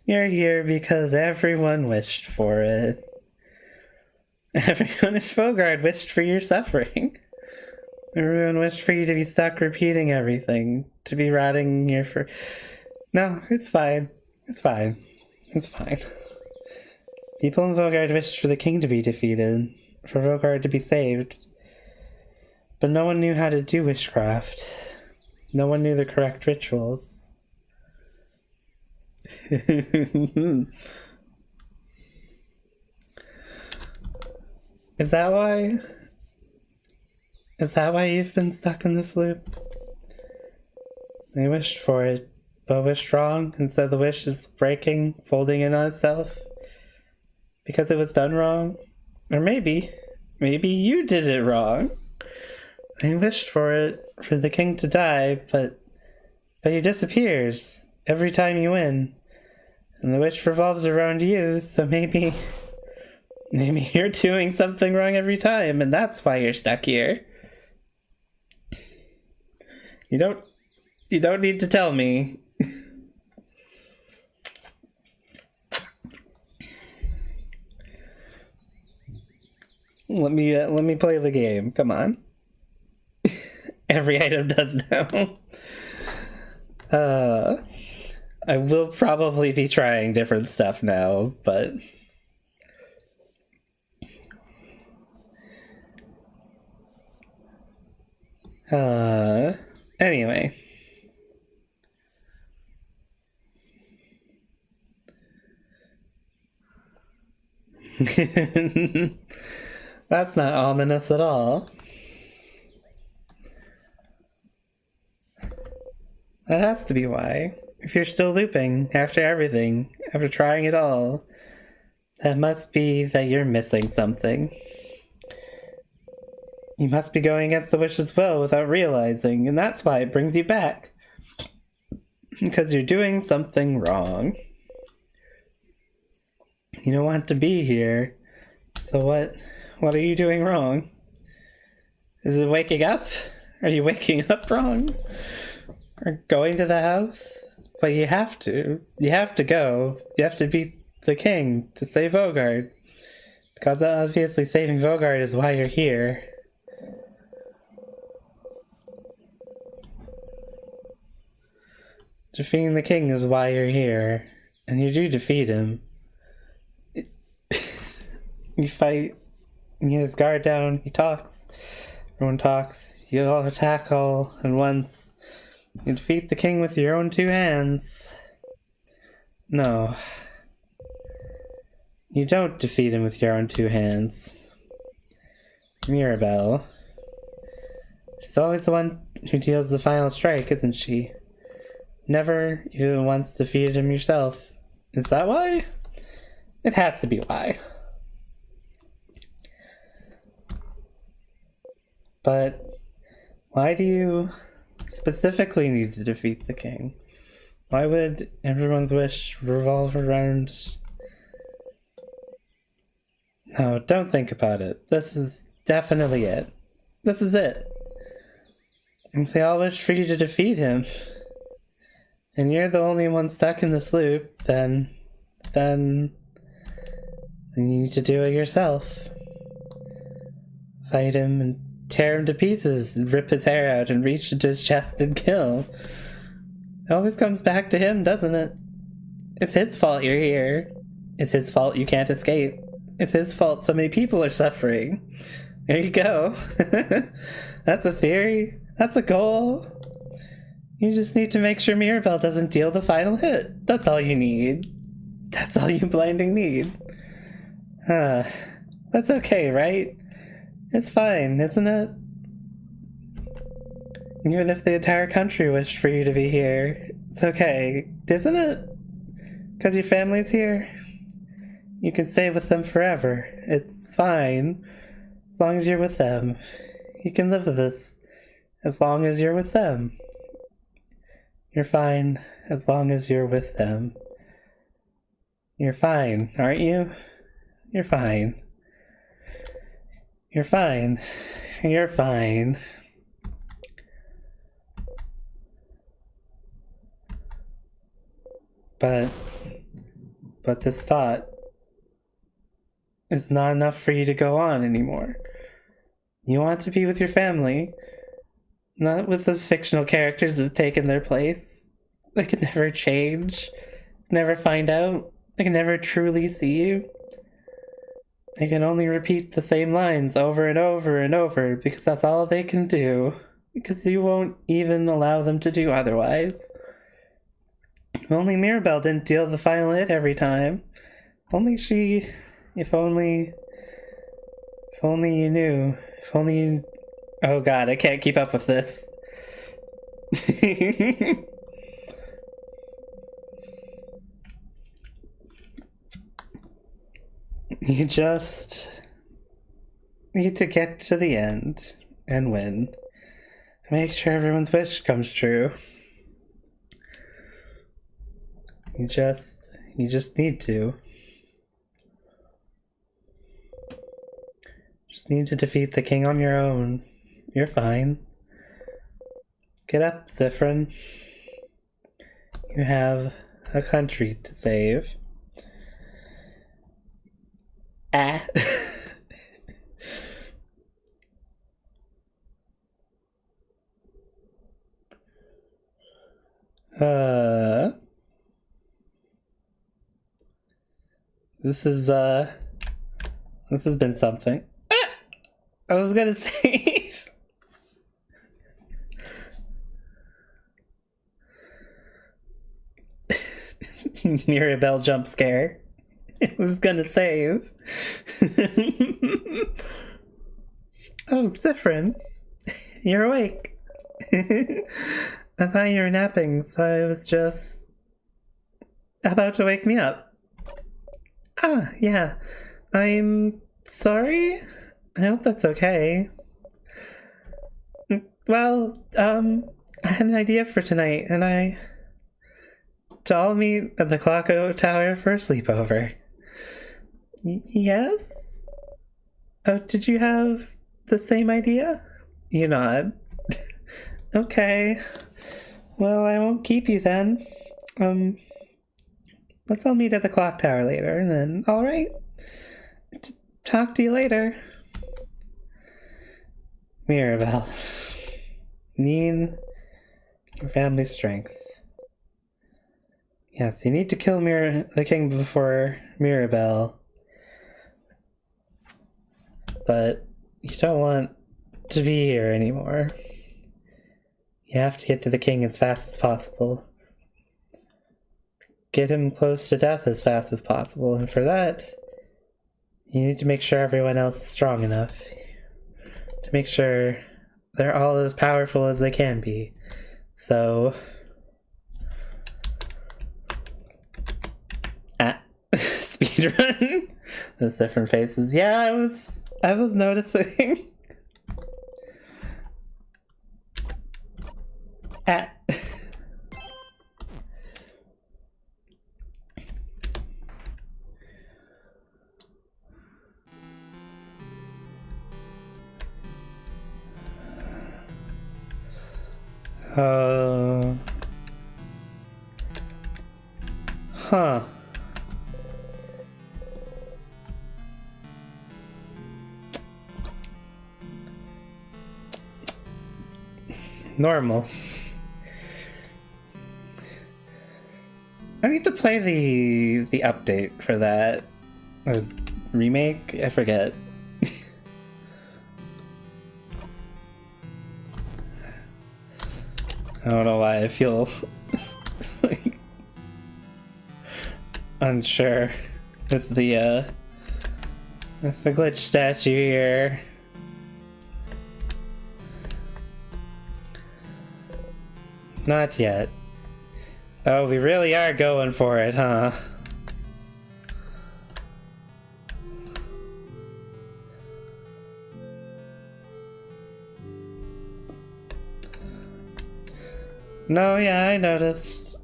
You're here because everyone wished for it. Everyone in Vogard wished for your suffering. Everyone wished for you to be stuck repeating everything, to be rotting here for... No, it's fine. It's fine. It's fine. People in Vogard wished for the king to be defeated, for Vogard to be saved. But no one knew how to do witchcraft. No one knew the correct rituals. Is that why? Is that why you've been stuck in this loop? They wished for it, but wished wrong, and so the wish is breaking, folding in on itself. Because it was done wrong? Or maybe you did it wrong. They wished for it, for the king to die, but he disappears every time you win. And the wish revolves around you, so maybe you're doing something wrong every time, and that's why you're stuck here. You don't need to tell me. Let me play the game. Come on. Every item does now. I will probably be trying different stuff now, but anyway. That's not ominous at all. That has to be why. If you're still looping after everything, after trying it all, that must be that you're missing something. You must be going against the wish's will without realizing, and that's why it brings you back. Because you're doing something wrong. You don't want to be here, so what are you doing wrong? Is it waking up? Are you waking up wrong? Or going to the house? But you have to. You have to go. You have to beat the king to save Vogard. Because obviously saving Vogard is why you're here. Defeating the king is why you're here. And you do defeat him. You fight. You get his guard down. He talks. Everyone talks. You all attack all at once. You defeat the king with your own two hands. No. You don't defeat him with your own two hands. Mirabelle. She's always the one who deals the final strike, isn't she? Never even once defeated him yourself. Is that why? It has to be why. But why do you specifically need to defeat the king? Why would everyone's wish revolve around... No, don't think about it. This is definitely it. This is it. If they all wish for you to defeat him, and you're the only one stuck in this loop, then you need to do it yourself. Fight him and tear him to pieces, and rip his hair out and reach into his chest and kill. It always comes back to him, doesn't it? It's his fault you're here. It's his fault you can't escape. It's his fault so many people are suffering. There you go. That's a theory. That's a goal. You just need to make sure Mirabelle doesn't deal the final hit. That's all you need. That's all you blinding need. That's okay, right? It's fine, isn't it? Even if the entire country wished for you to be here, it's okay, isn't it? Because your family's here. You can stay with them forever. It's fine. As long as you're with them. You can live with us. As long as you're with them. You're fine. As long as you're with them. You're fine, aren't you? You're fine. You're fine. You're fine. But this thought is not enough for you to go on anymore. You want to be with your family, not with those fictional characters who've taken their place. They can never change, never find out, they can never truly see you. They can only repeat the same lines over and over and over because that's all they can do, because you won't even allow them to do otherwise. If only Mirabelle didn't deal the final hit every time. Only she... If only you knew. If only you... Oh god, I can't keep up with this. You just need to get to the end and win. Make sure everyone's wish comes true. You just need to. Just need to defeat the king on your own. You're fine. Get up, Zifrin. You have a country to save. Ah. This has been something. I was gonna save. Mirabelle jump scare. I was gonna save. Oh, Zifrin, you're awake. I thought you were napping, so I was just about to wake me up. Ah, yeah. I'm sorry? I hope that's okay. Well, I had an idea for tonight, and to all meet at the Clock Tower for a sleepover. Yes? Oh, did you have the same idea? You nod. Okay. Well, I won't keep you then. Let's all meet at the Clock Tower later, and then, alright? Talk to you later. Mirabelle. Need your family's strength. Yes, you need to kill the king before Mirabelle. But you don't want to be here anymore. You have to get to the king as fast as possible. Get him close to death as fast as possible, and for that, you need to make sure everyone else is strong enough. To make sure they're all as powerful as they can be. So... Speedrun? Those different faces. Yeah, I was noticing. Huh. Normal. I need to play the update for that. Or remake? I forget. I don't know why I feel like unsure with the glitch statue here. Not yet. Oh, we really are going for it, huh? No, yeah, I noticed.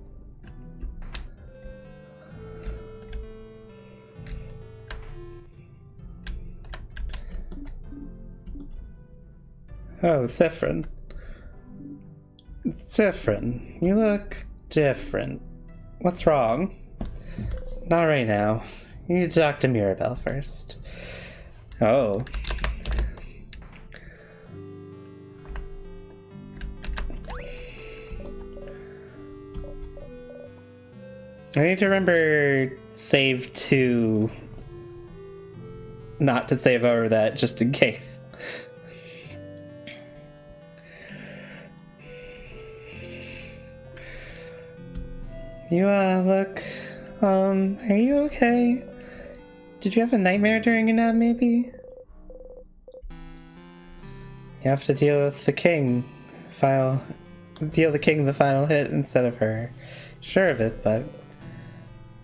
Oh, Siffrin. Siffrin, you look different. What's wrong? Not right now. You need to talk to Mirabelle first. Oh. I need to remember save 2. Not to save over that, just in case. You, look, are you okay? Did you have a nightmare during a nap, maybe? You have to deal with the king. Deal the king the final hit instead of her. Sure of it, but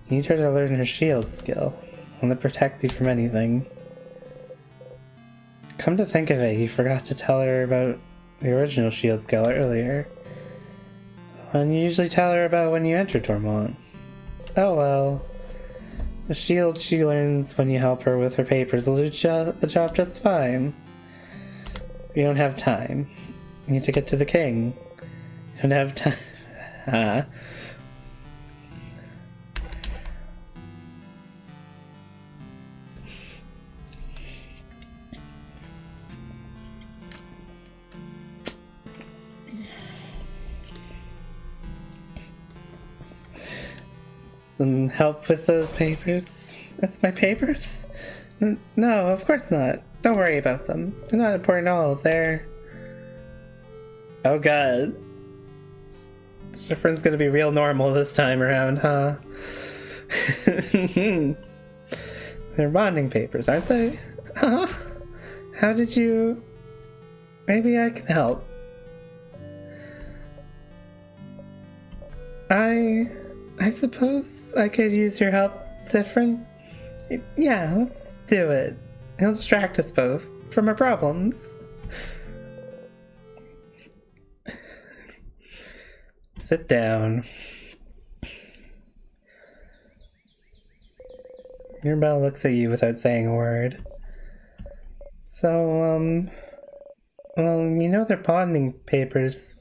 you need her to learn her shield skill. One that protects you from anything. Come to think of it, you forgot to tell her about the original shield skill earlier. And you usually tell her about when you enter Dormont. Oh well. The shield she learns when you help her with her papers will do the job just fine. You don't have time. You need to get to the king. You don't have time. Huh? And help with those papers? That's my papers? No, of course not. Don't worry about them. They're not important at all. They're... Oh god. Siffrin's gonna be real normal this time around, huh? They're bonding papers, aren't they? Huh? How did you... Maybe I can help. I suppose I could use your help, Siffrin. Yeah, let's do it. It'll distract us both from our problems. Sit down. Mirabelle looks at you without saying a word. So, well, you know they're bonding papers,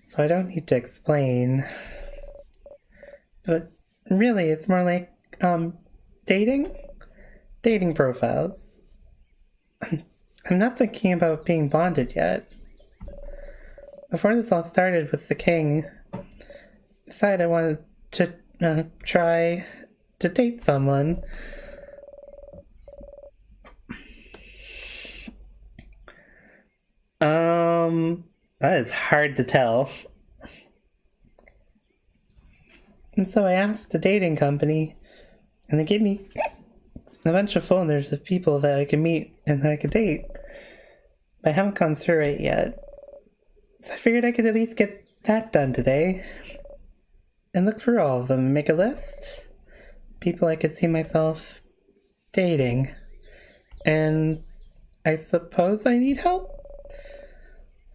so I don't need to explain. But really, it's more like, dating? Dating profiles. I'm not thinking about being bonded yet. Before this all started with the king, I decided I wanted to try to date someone. That is hard to tell. And so I asked the dating company, and they gave me a bunch of phone numbers of people that I could meet and that I could date. But I haven't gone through it yet. So I figured I could at least get that done today. And look through all of them and make a list. People I could see myself dating. And I suppose I need help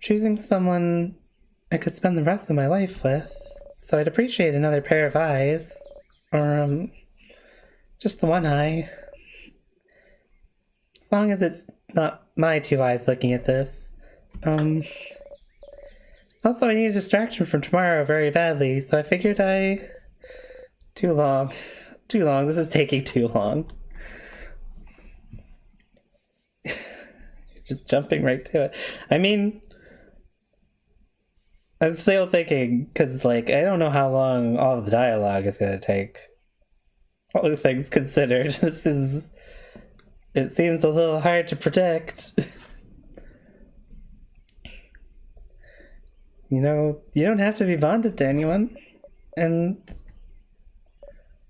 choosing someone I could spend the rest of my life with. So I'd appreciate another pair of eyes. Or, just the one eye. As long as it's not my 2 eyes looking at this. Also, I need a distraction from tomorrow very badly, so I figured Too long. This is taking too long. Just jumping right to it. I mean... I'm still thinking, because, like, I don't know how long all of the dialogue is going to take. All things considered, it seems a little hard to predict. You know, you don't have to be bonded to anyone. And...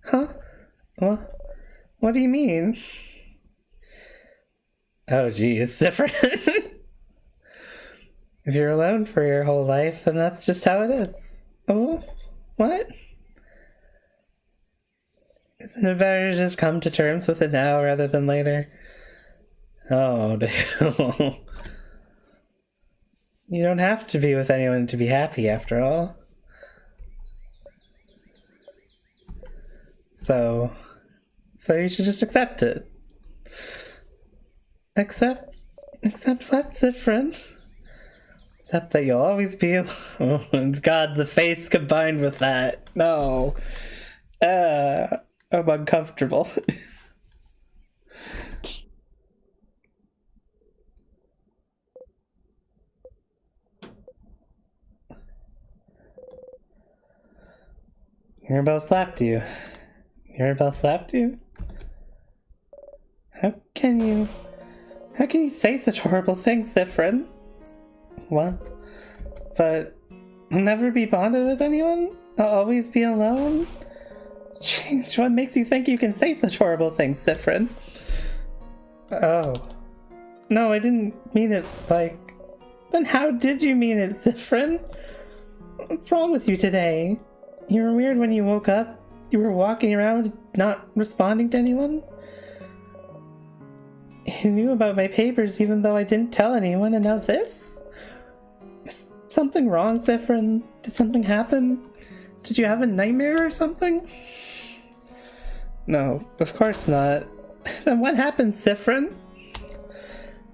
Huh? What do you mean? Oh, gee, it's different. If you're alone for your whole life, then that's just how it is. Oh, what? Isn't it better to just come to terms with it now rather than later? Oh, no. You don't have to be with anyone to be happy, after all. So you should just accept it. Accept what, Zifrin? Except that you'll always be... Oh, God, the face combined with that. No. I'm uncomfortable. Mirabelle slapped you. Mirabelle slapped you? How can you say such horrible things, Zifrin? What? But I'll never be bonded with anyone? I'll always be alone? Change, what makes you think you can say such horrible things, Zifrin? Oh. No, I didn't mean it like... Then how did you mean it, Zifrin? What's wrong with you today? You were weird when you woke up. You were walking around, not responding to anyone. You knew about my papers even though I didn't tell anyone, and now this? Is something wrong, Zifrin? Did something happen? Did you have a nightmare or something? No, of course not. Then what happened, Zifrin?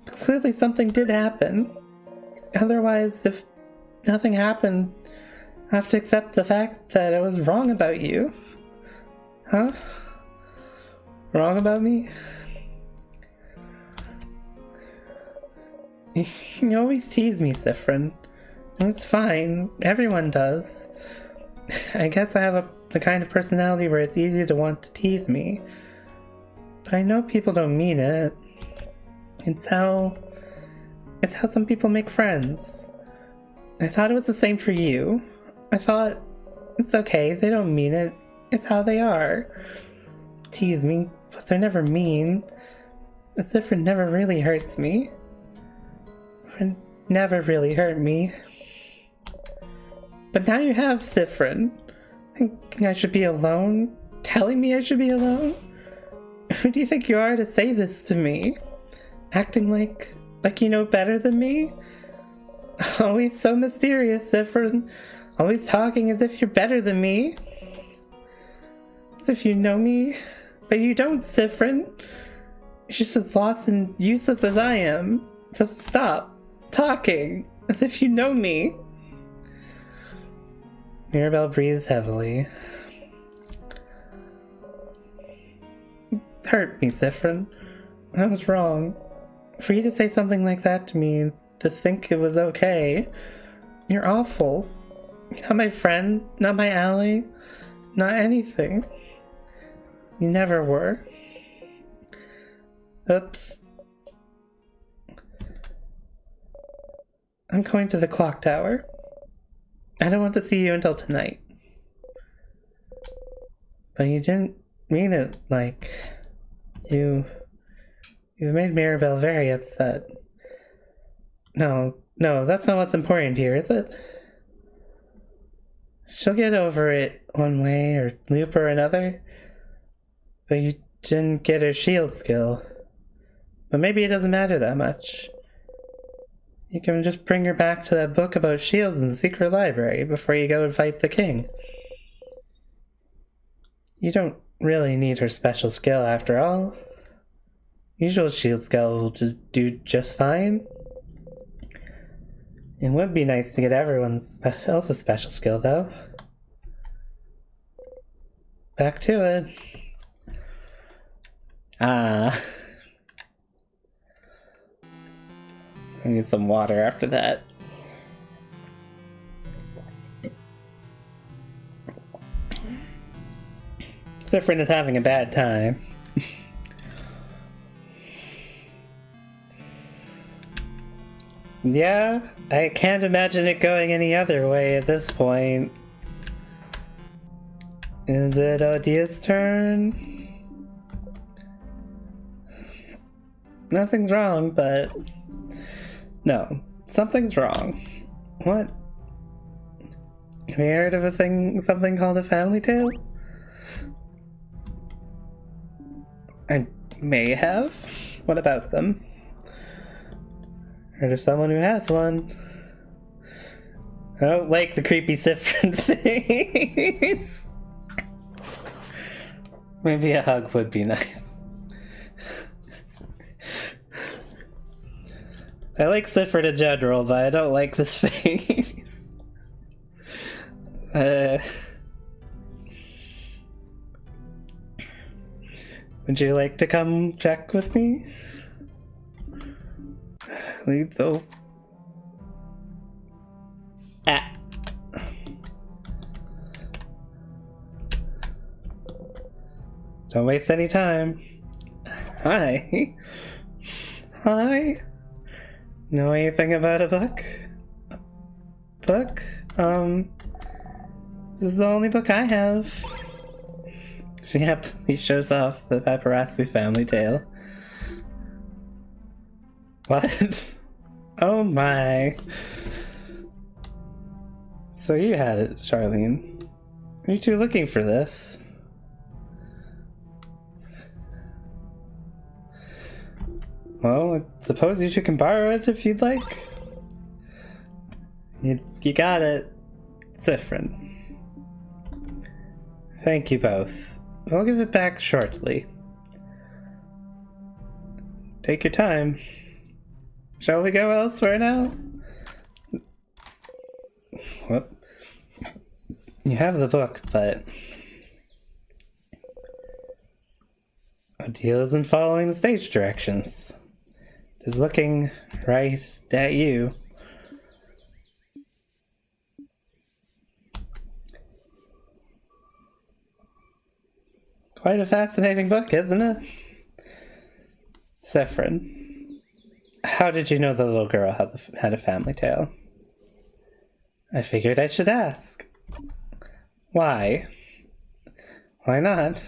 Clearly something did happen. Otherwise, if nothing happened, I have to accept the fact that I was wrong about you. Huh? Wrong about me? You always tease me, Zifrin. It's fine. Everyone does. I guess I have the kind of personality where it's easy to want to tease me. But I know people don't mean it. It's how some people make friends. I thought it was the same for you. I thought, it's okay, they don't mean it. It's how they are. Tease me, but they're never mean. Zifrin never really hurts me. Or never really hurt me. But now you have Zifrin. Thinking I should be alone? Telling me I should be alone? Who do you think you are to say this to me? Acting like you know better than me? Always so mysterious, Zifrin. Always talking as if you're better than me. As if you know me. But you don't, Zifrin. You're just as lost and useless as I am. So stop talking as if you know me. Mirabelle breathes heavily. Hurt me, Zifrin. I was wrong. For you to say something like that to me, to think it was okay, you're awful. You're not my friend, not my ally, not anything. You never were. Oops. I'm going to the clock tower. I don't want to see you until tonight. But you didn't mean it like... You've made Mirabelle very upset. No, that's not what's important here, is it? She'll get over it one way or loop or another. But you didn't get her shield skill. But maybe it doesn't matter that much. You can just bring her back to that book about shields in the secret library before you go and fight the king. You don't really need her special skill after all. Usual shield skill will just do just fine. It would be nice to get everyone else's special skill, though. Back to it. I need some water after that. Zifrin is having a bad time. Yeah, I can't imagine it going any other way at this point. Is it Odia's turn? Nothing's wrong, but... No. Something's wrong. What? Have you heard of something called a family tale? I may have. What about them? Heard of someone who has one. I don't like the creepy Siffrin face. Maybe a hug would be nice. I like Siffrin in general, but I don't like this face. Would you like to come check with me? Lead though. Ah. Don't waste any time. Hi. Hi. Know anything about a book? Book? This is the only book I have. Yep, he shows off the Paparazzi family tale. What? Oh my. So you had it, Charlene. Are you two looking for this? Well, I suppose you two can borrow it if you'd like. You got it, Siffrin. Thank you both. I'll give it back shortly. Take your time. Shall we go elsewhere now? Whoop. You have the book, but Odile isn't following the stage directions. It is looking right at you. Quite a fascinating book, isn't it? Siffrin, how did you know the little girl had a family tale? I figured I should ask. Why? Why not?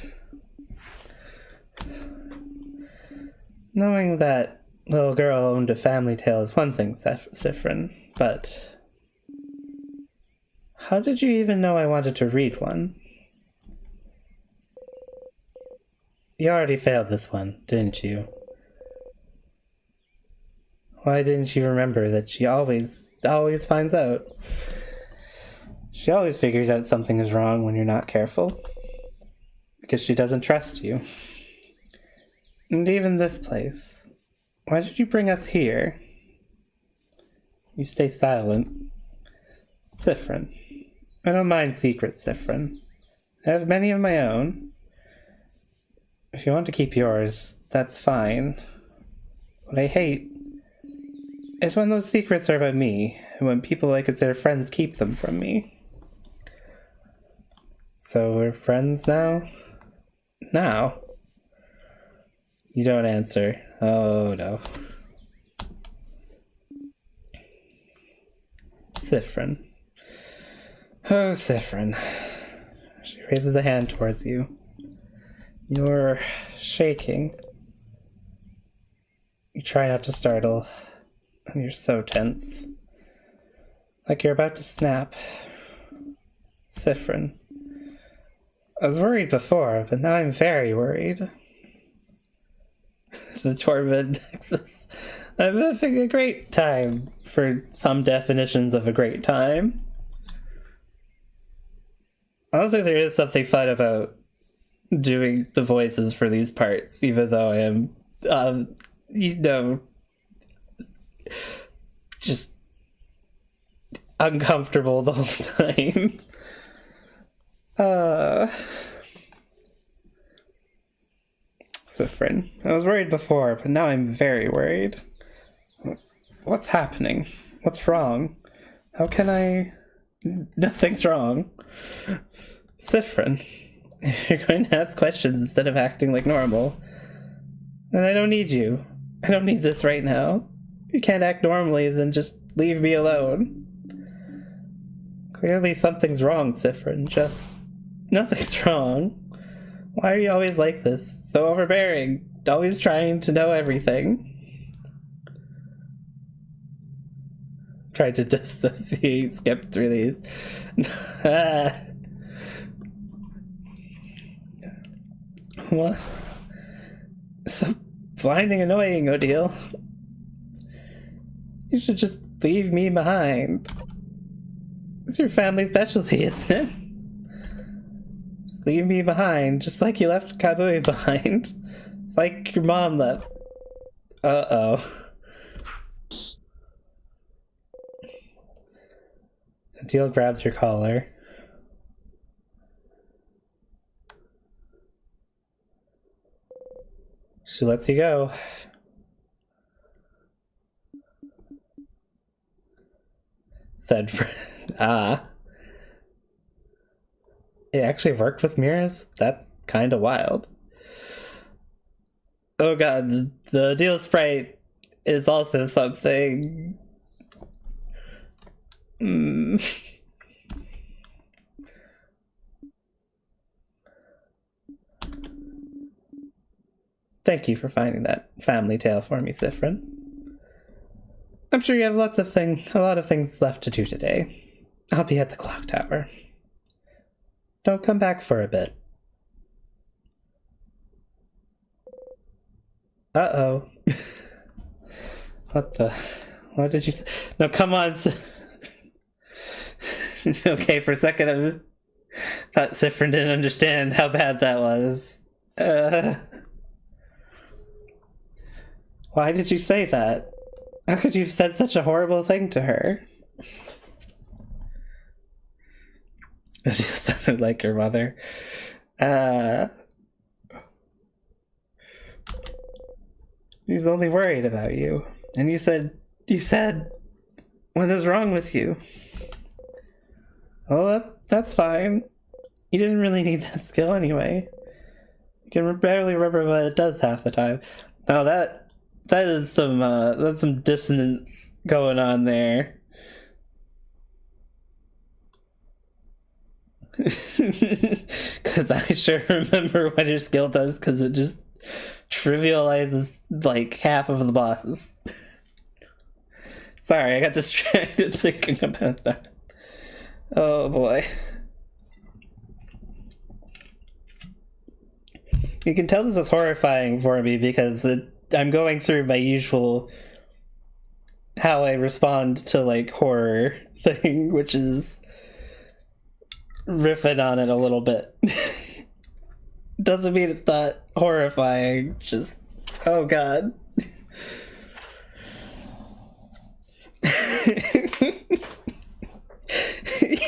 Knowing that little girl owned a family tale is one thing, Siffrin, but how did you even know I wanted to read one? You already failed this one, didn't you? Why didn't you remember that she always finds out? She always figures out something is wrong when you're not careful. Because she doesn't trust you. And even this place. Why did you bring us here? You stay silent. Siffrin. I don't mind secrets, Siffrin. I have many of my own. If you want to keep yours, that's fine. What I hate is when those secrets are about me, and when people I consider friends keep them from me. So we're friends now? Now? You don't answer. Oh no. Siffrin. Oh, Siffrin. She raises a hand towards you. You're shaking. You try not to startle, and you're so tense. Like you're about to snap. Siffrin. I was worried before, but now I'm very worried. The Tormund Nexus. I'm having a great time, for some definitions of a great time. I don't think there is something fun about doing the voices for these parts, even though I am, just uncomfortable the whole time. Siffrin, I was worried before, but now I'm very worried. What's happening? What's wrong? How can I... Nothing's wrong. Siffrin, if you're going to ask questions instead of acting like normal, then I don't need you. I don't need this right now. If you can't act normally, then just leave me alone. Clearly something's wrong, Siffrin. Just... nothing's wrong. Why are you always like this? So overbearing. Always trying to know everything. tried to dissociate, skip through these. What? So blinding annoying, Odile. You should just leave me behind. It's your family specialty, isn't it? Just leave me behind, just like you left Kabui behind. It's like your mom left. Uh-oh. Odile grabs her collar. She lets you go. Said friend. Ah. It actually worked with mirrors? That's kind of wild. Oh god, the Odile sprite is also something. Thank you for finding that family tale for me, Siffrin. I'm sure you have a lot of things left to do today. I'll be at the clock tower. Don't come back for a bit. Uh-oh. What did you say? No, come on. Okay, for a second I thought Siffrin didn't understand how bad that was. Why did you say that? How could you have said such a horrible thing to her? It sounded like your mother. He's only worried about you. And you said, what is wrong with you? Well, that's fine. You didn't really need that skill anyway. You can barely remember what it does half the time. Now that is that's some dissonance going on there. Because I sure remember what your skill does, because it just trivializes like half of the bosses. Sorry, I got distracted thinking about that. Oh boy. You can tell this is horrifying for me because I'm going through my usual how I respond to like horror thing, which is riffing on it a little bit. Doesn't mean it's not horrifying, just oh god.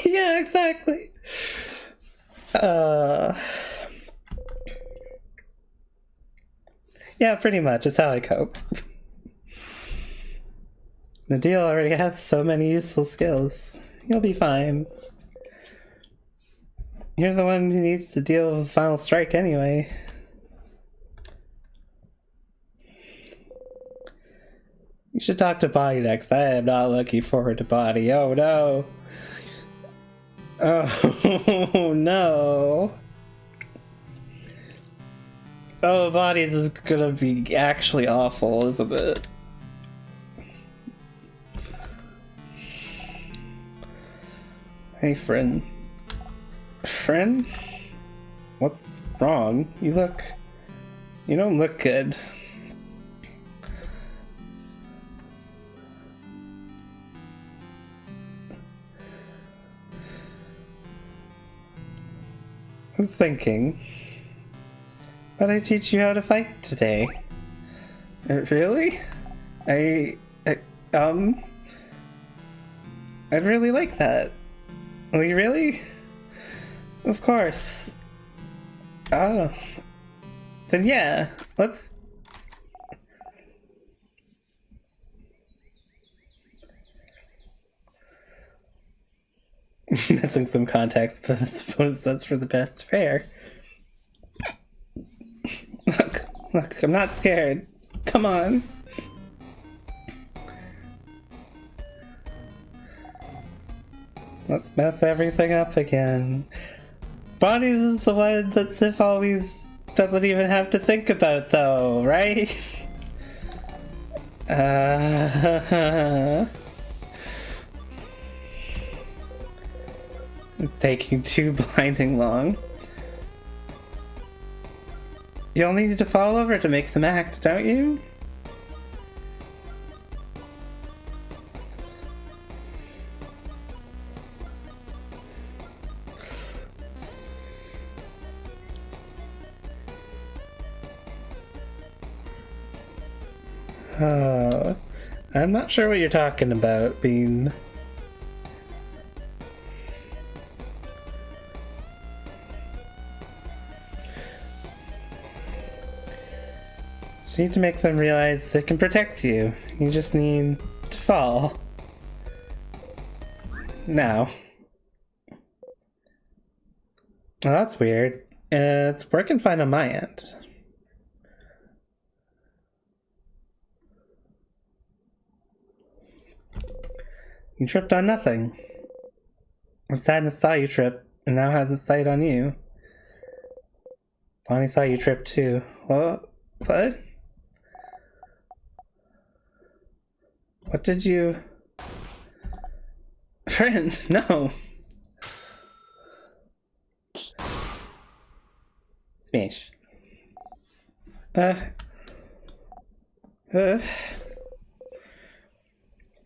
Yeah, exactly. Yeah, pretty much. It's how I cope. Odile already has so many useful skills. You'll be fine. You're the one who needs to deal with the final strike anyway. You should talk to Bonnie next. I am not looking forward to Bonnie. Oh no. Oh no. Oh, Bonnie's is gonna be actually awful, isn't it? Hey, friend. Friend? What's wrong? You don't look good. I was thinking, but I teach you how to fight today. Really? I'd really like that. Will you really? Of course. Oh. Then yeah, let's... Missing some context, but I suppose that's for the best. Fair. Look, I'm not scared. Come on. Let's mess everything up again. Bonnie's is the one that Sif always doesn't even have to think about, though, right? It's taking too blinding long. You only need to fall over to make them act, don't you? I'm not sure what you're talking about, Bean. You need to make them realize they can protect you. You just need to fall. Now. Well, that's weird. It's working fine on my end. You tripped on nothing. Sadness saw you trip, and now has its sight on you. Bonnie saw you trip too. What? What did you... Friend, no! Smash.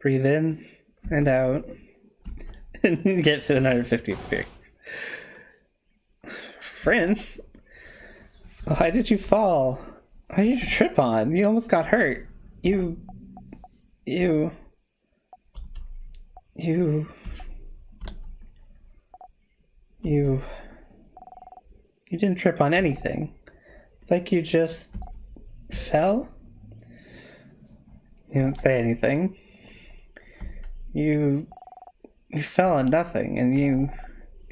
Breathe in and out. And get 150 experience. Friend? Why did you fall? Why did you trip on? You almost got hurt. You didn't trip on anything. It's like you just fell. You didn't say anything. You fell on nothing, and you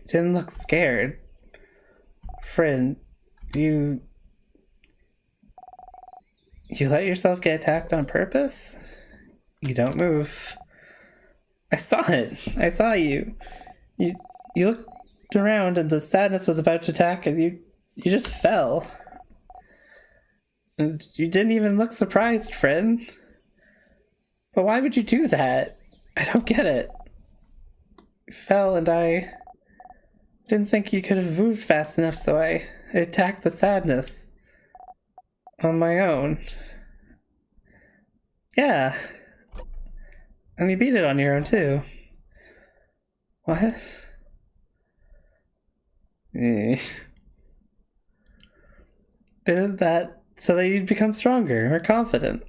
didn't look scared. Friend, you let yourself get attacked on purpose? You don't move. I saw it. I saw you. You looked around and the sadness was about to attack and you just fell. And you didn't even look surprised, friend. But why would you do that? I don't get it. You fell and I didn't think you could have moved fast enough, so I attacked the sadness on my own. Yeah. And you beat it on your own, too. What? Did that so that you'd become stronger, more confident.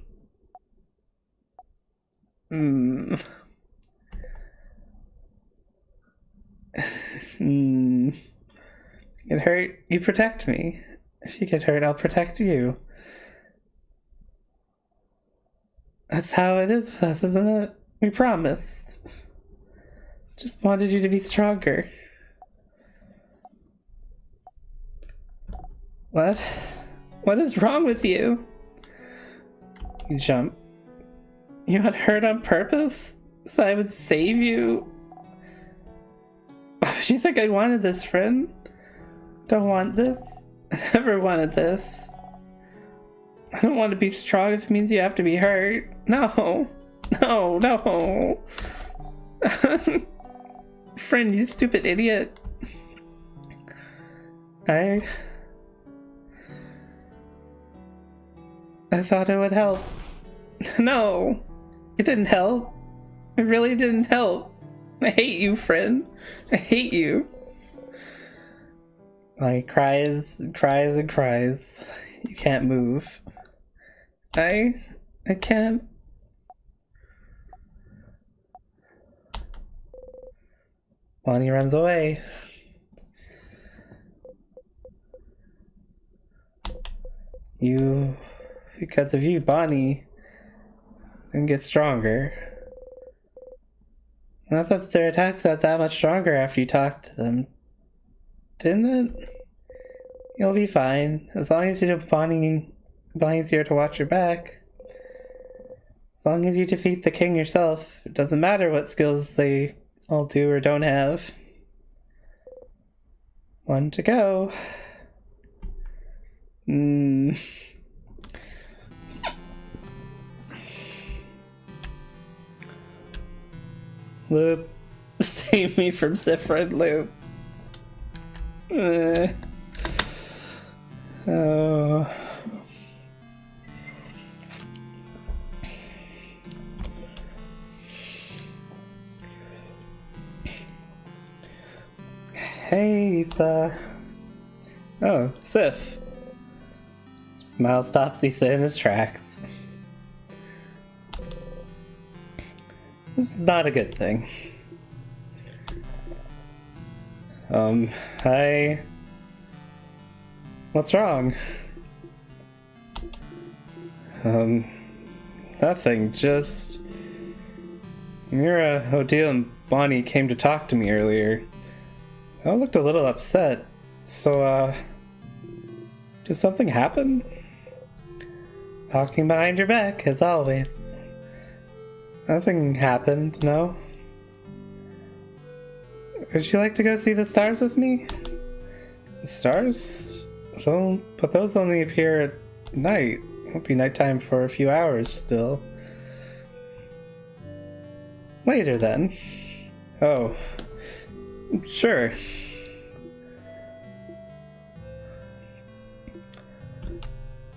Get hurt, you protect me. If you get hurt, I'll protect you. That's how it is with us, isn't it? We promised. Just wanted you to be stronger. What? What is wrong with you? You jump. You got hurt on purpose? So I would save you? Why would you think I wanted this, friend? Don't want this. I never wanted this. I don't want to be strong if it means you have to be hurt. No. No, no. Friend, you stupid idiot. I thought it would help. No, it didn't help. It really didn't help. I hate you, friend. I hate you. He cries and cries and cries. You can't move. I can't. Bonnie runs away. Because of you, Bonnie didn't get stronger. Not that their attacks got that much stronger after you talked to them. Didn't it? You'll be fine. As long as you know Bonnie's here to watch your back. As long as you defeat the king yourself, it doesn't matter what skills they all do or don't have. One to go. Loop, save me from Sifrin, Loop. Oh. Hey, Issa. Oh, Sif. Smile stops Issa in his tracks. This is not a good thing. Hi. What's wrong? Nothing, just... Mira, Odile, and Bonnie came to talk to me earlier. I looked a little upset, so, did something happen? Talking behind your back, as always. Nothing happened, no? Would you like to go see the stars with me? The stars? But those only appear at night. It won't be nighttime for a few hours still. Later then. Oh. Sure.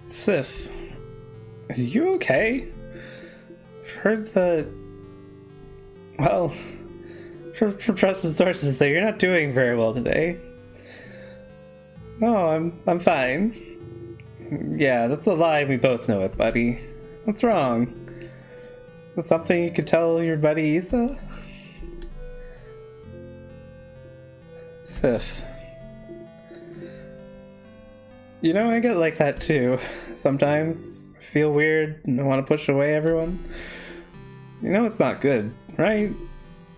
Sif, are you okay? I've heard that... Well, from trusted sources that you're not doing very well today. No, I'm fine. Yeah, that's a lie we both know it, buddy. What's wrong? Is something you could tell your buddy Issa? Sif. You know, I get like that too. Sometimes I feel weird and I want to push away everyone. You know it's not good, right?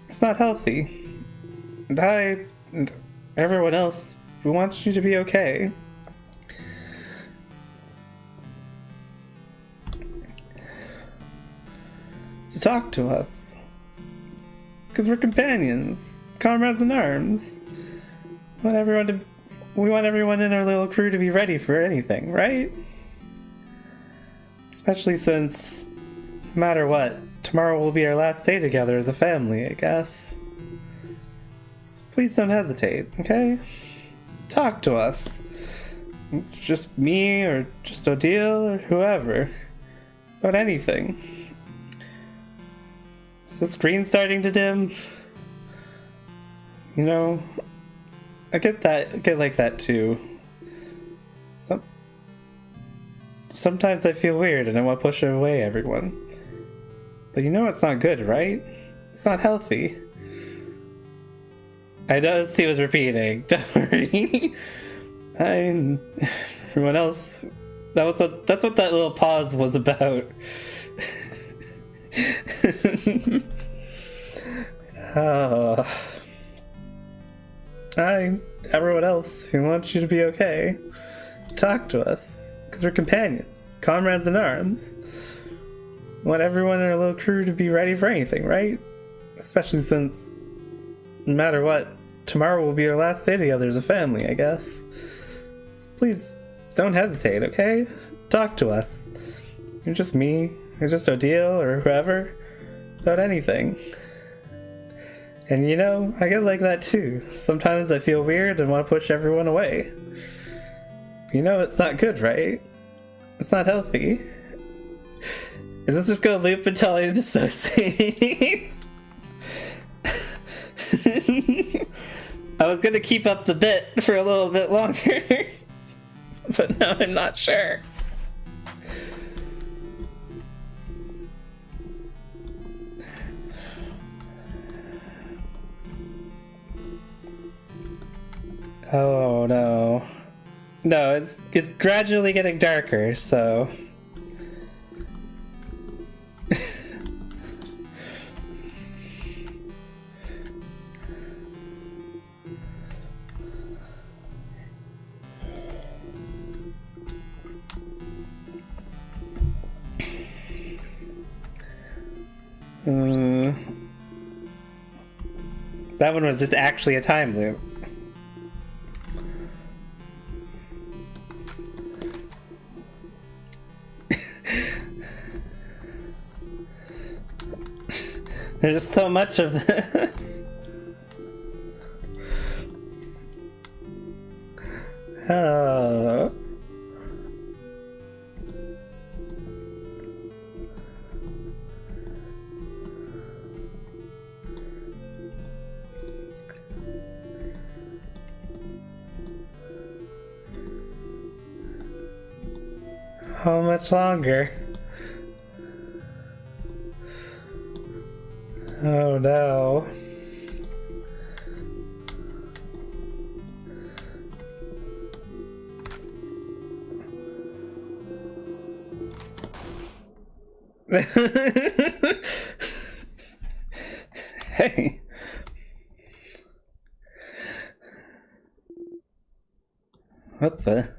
It's not healthy. And I and everyone else, we want you to be okay. To talk to us. Because we're companions, comrades in arms. We want everyone in our little crew to be ready for anything, right? Especially since, no matter what, tomorrow will be our last day together as a family, I guess. So please don't hesitate, okay? Talk to us. It's just me, or just Odile, or whoever. About anything. Is the screen starting to dim? You know... I get like that too. Sometimes I feel weird and I want to push away everyone. But you know it's not good, right? It's not healthy. I noticed he was repeating. Don't worry. Everyone else. That's what that little pause was about. Oh. Everyone else, we want you to be okay. Talk to us, because we're companions, comrades in arms. We want everyone in our little crew to be ready for anything, right? Especially since, no matter what, tomorrow will be our last day together as a family, I guess. So please, don't hesitate, okay? Talk to us. You're just me, you're just Odile, or whoever, about anything. And you know, I get like that too. Sometimes I feel weird and want to push everyone away. You know it's not good, right? It's not healthy. Is this just gonna loop until I dissociate? I was gonna keep up the bit for a little bit longer. But now I'm not sure. Oh no. No, it's gradually getting darker, so... That one was just actually a time loop. There's so much of this. Oh. How much longer? Oh no. Hey. What the?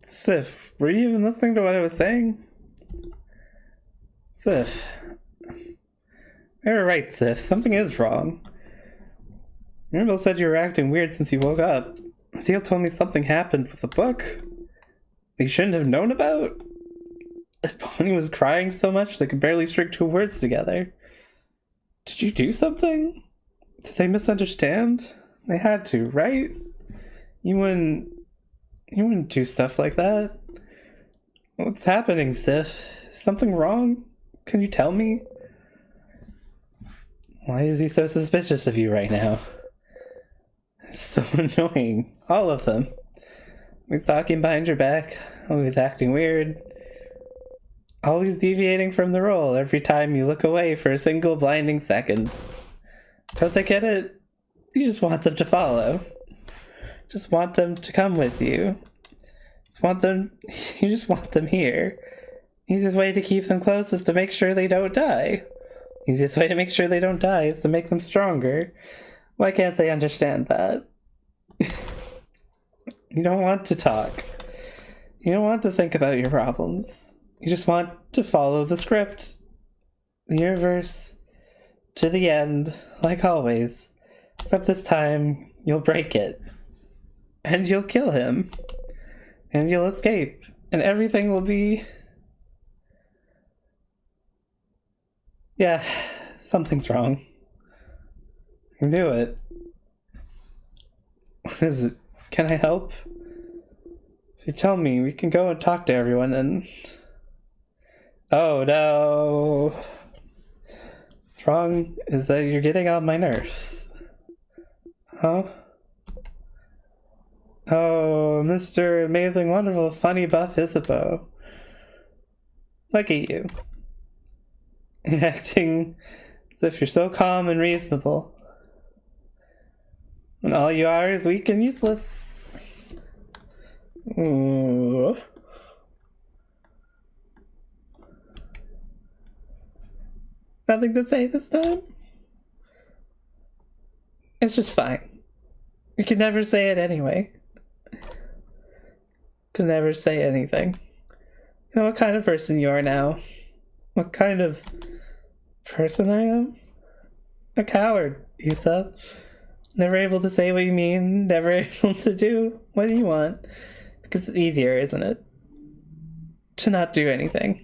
Sif, were you even listening to what I was saying? Sif. You were right, Sif. Something is wrong. Mirabelle said you were acting weird since you woke up. Theo told me something happened with the book that you shouldn't have known about. Bonnie was crying so much they could barely string two words together. Did you do something? Did they misunderstand? They had to, right? You wouldn't do stuff like that. What's happening, Sif? Is something wrong? Can you tell me? Why is he so suspicious of you right now? It's so annoying. All of them. He's talking behind your back, always acting weird, always deviating from the role every time you look away for a single blinding second. Don't they get it? You just want them to follow. Just want them to come with you. You just want them here. Easiest way to keep them close is to make sure they don't die. Easiest way to make sure they don't die is to make them stronger. Why can't they understand that? You don't want to talk. You don't want to think about your problems. You just want to follow the script. Your verse. To the end, like always. Except this time, you'll break it. And you'll kill him. And you'll escape. And everything will be... Yeah, something's wrong. I knew it. What is it? Can I help? If you tell me, we can go and talk to everyone and... Oh no! What's wrong is that you're getting on my nerves. Huh? Oh, Mr. Amazing, Wonderful, Funny, Buff Isabeau. Look at you. You're acting as if you're so calm and reasonable. When all you are is weak and useless. Ooh. Nothing to say this time? It's just fine. You can never say it anyway. Can never say anything. You know what kind of person you are now? What kind of person I am? A coward, Issa. Never able to say what you mean, never able to do what you want. Because it's easier, isn't it? To not do anything.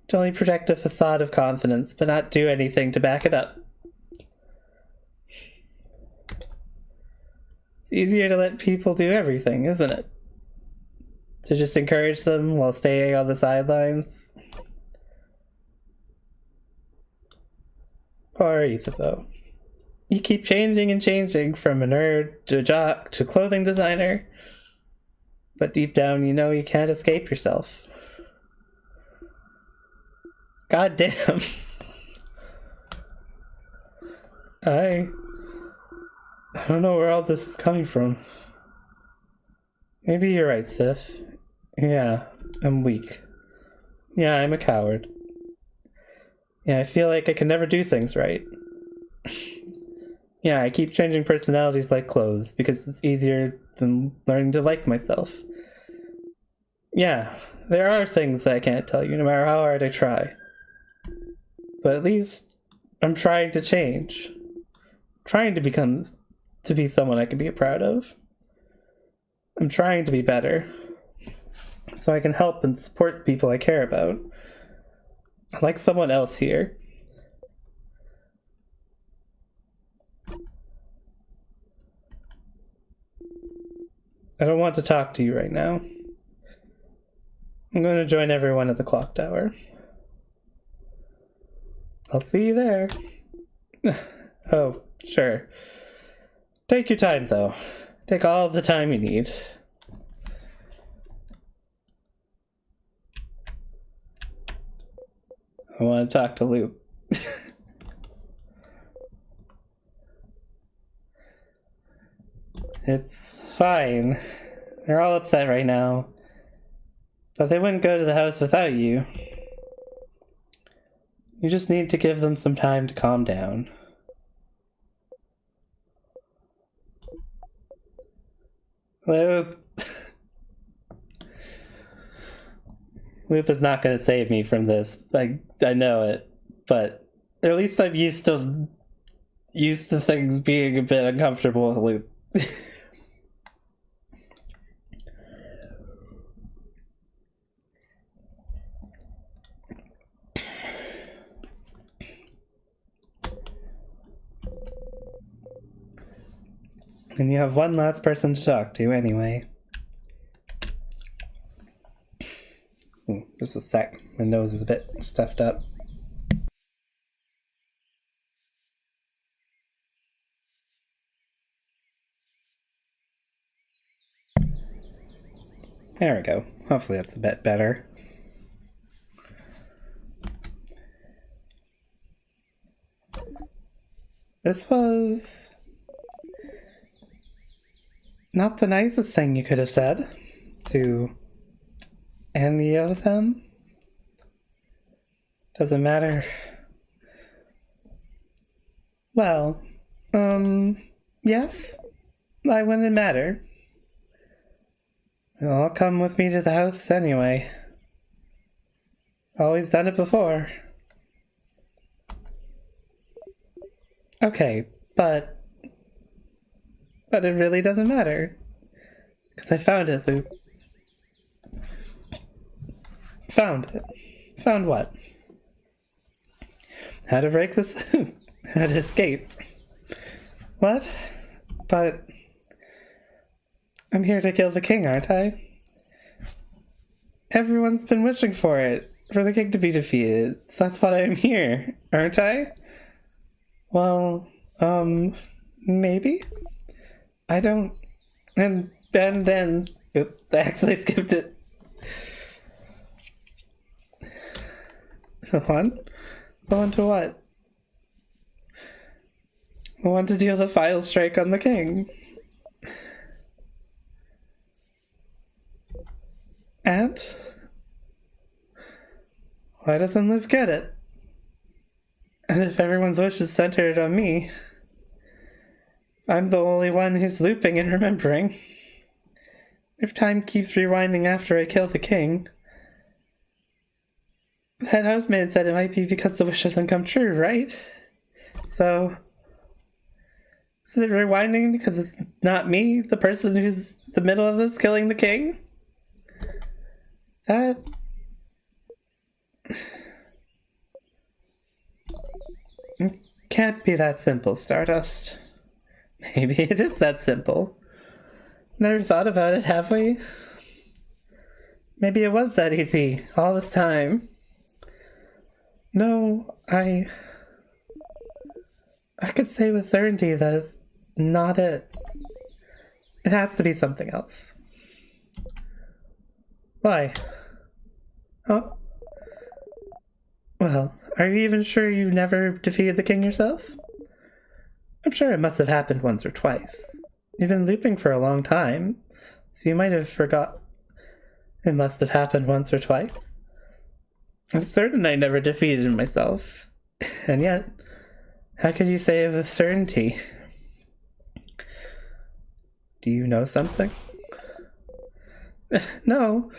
To only project a facade of confidence, but not do anything to back it up. It's easier to let people do everything, isn't it? To just encourage them while staying on the sidelines. Poor Isabeau. You keep changing and changing from a nerd to a jock to clothing designer. But deep down you know you can't escape yourself. God damn. I don't know where all this is coming from. Maybe you're right, Sif. Yeah, I'm weak. Yeah, I'm a coward. Yeah, I feel like I can never do things right. Yeah, I keep changing personalities like clothes because it's easier than learning to like myself. Yeah, there are things that I can't tell you no matter how hard I try. But at least I'm trying to change. Trying to be someone I can be proud of. I'm trying to be better. So I can help and support people I care about. Like someone else here. I don't want to talk to you right now. I'm going to join everyone at the clock tower. I'll see you there. Oh, sure. Take your time, though. Take all the time you need. I want to talk to Loop. It's fine. They're all upset right now. But they wouldn't go to the house without you. You just need to give them some time to calm down. Loop. Loop is not going to save me from this. I know it, but at least I'm used to things being a bit uncomfortable with Loop. And you have one last person to talk to anyway. Just a sec. My nose is a bit stuffed up. There we go. Hopefully that's a bit better. This was not the nicest thing you could have said to any of them. Doesn't matter. Well, yes? Why wouldn't it matter? They'll all come with me to the house anyway. Always done it before. Okay, but it really doesn't matter. Because I found it, Luke. Found it. Found what? How to break this loop. How to escape. What? But I'm here to kill the king, aren't I? Everyone's been wishing for it. For the king to be defeated. So that's why I'm here, aren't I? Well, maybe? I don't... And then... Oop, I actually skipped it. On to what? I want to deal the final strike on the king. And? Why doesn't Liv get it? And if everyone's wish is centered on me, I'm the only one who's looping and remembering. If time keeps rewinding after I kill the king, that houseman said it might be because the wish doesn't come true, right? So, is it rewinding because it's not me, the person who's in the middle of this, killing the king? That... can't be that simple, Stardust. Maybe it is that simple. Never thought about it, have we? Maybe it was that easy all this time. No, I could say with certainty that it's not it. It has to be something else. Why? Oh? Well, are you even sure you never defeated the king yourself? I'm sure it must have happened once or twice. You've been looping for a long time, so you might have forgot. It must have happened once or twice. I'm certain I never defeated him myself. And yet, how could you say it with certainty? Do you know something? No,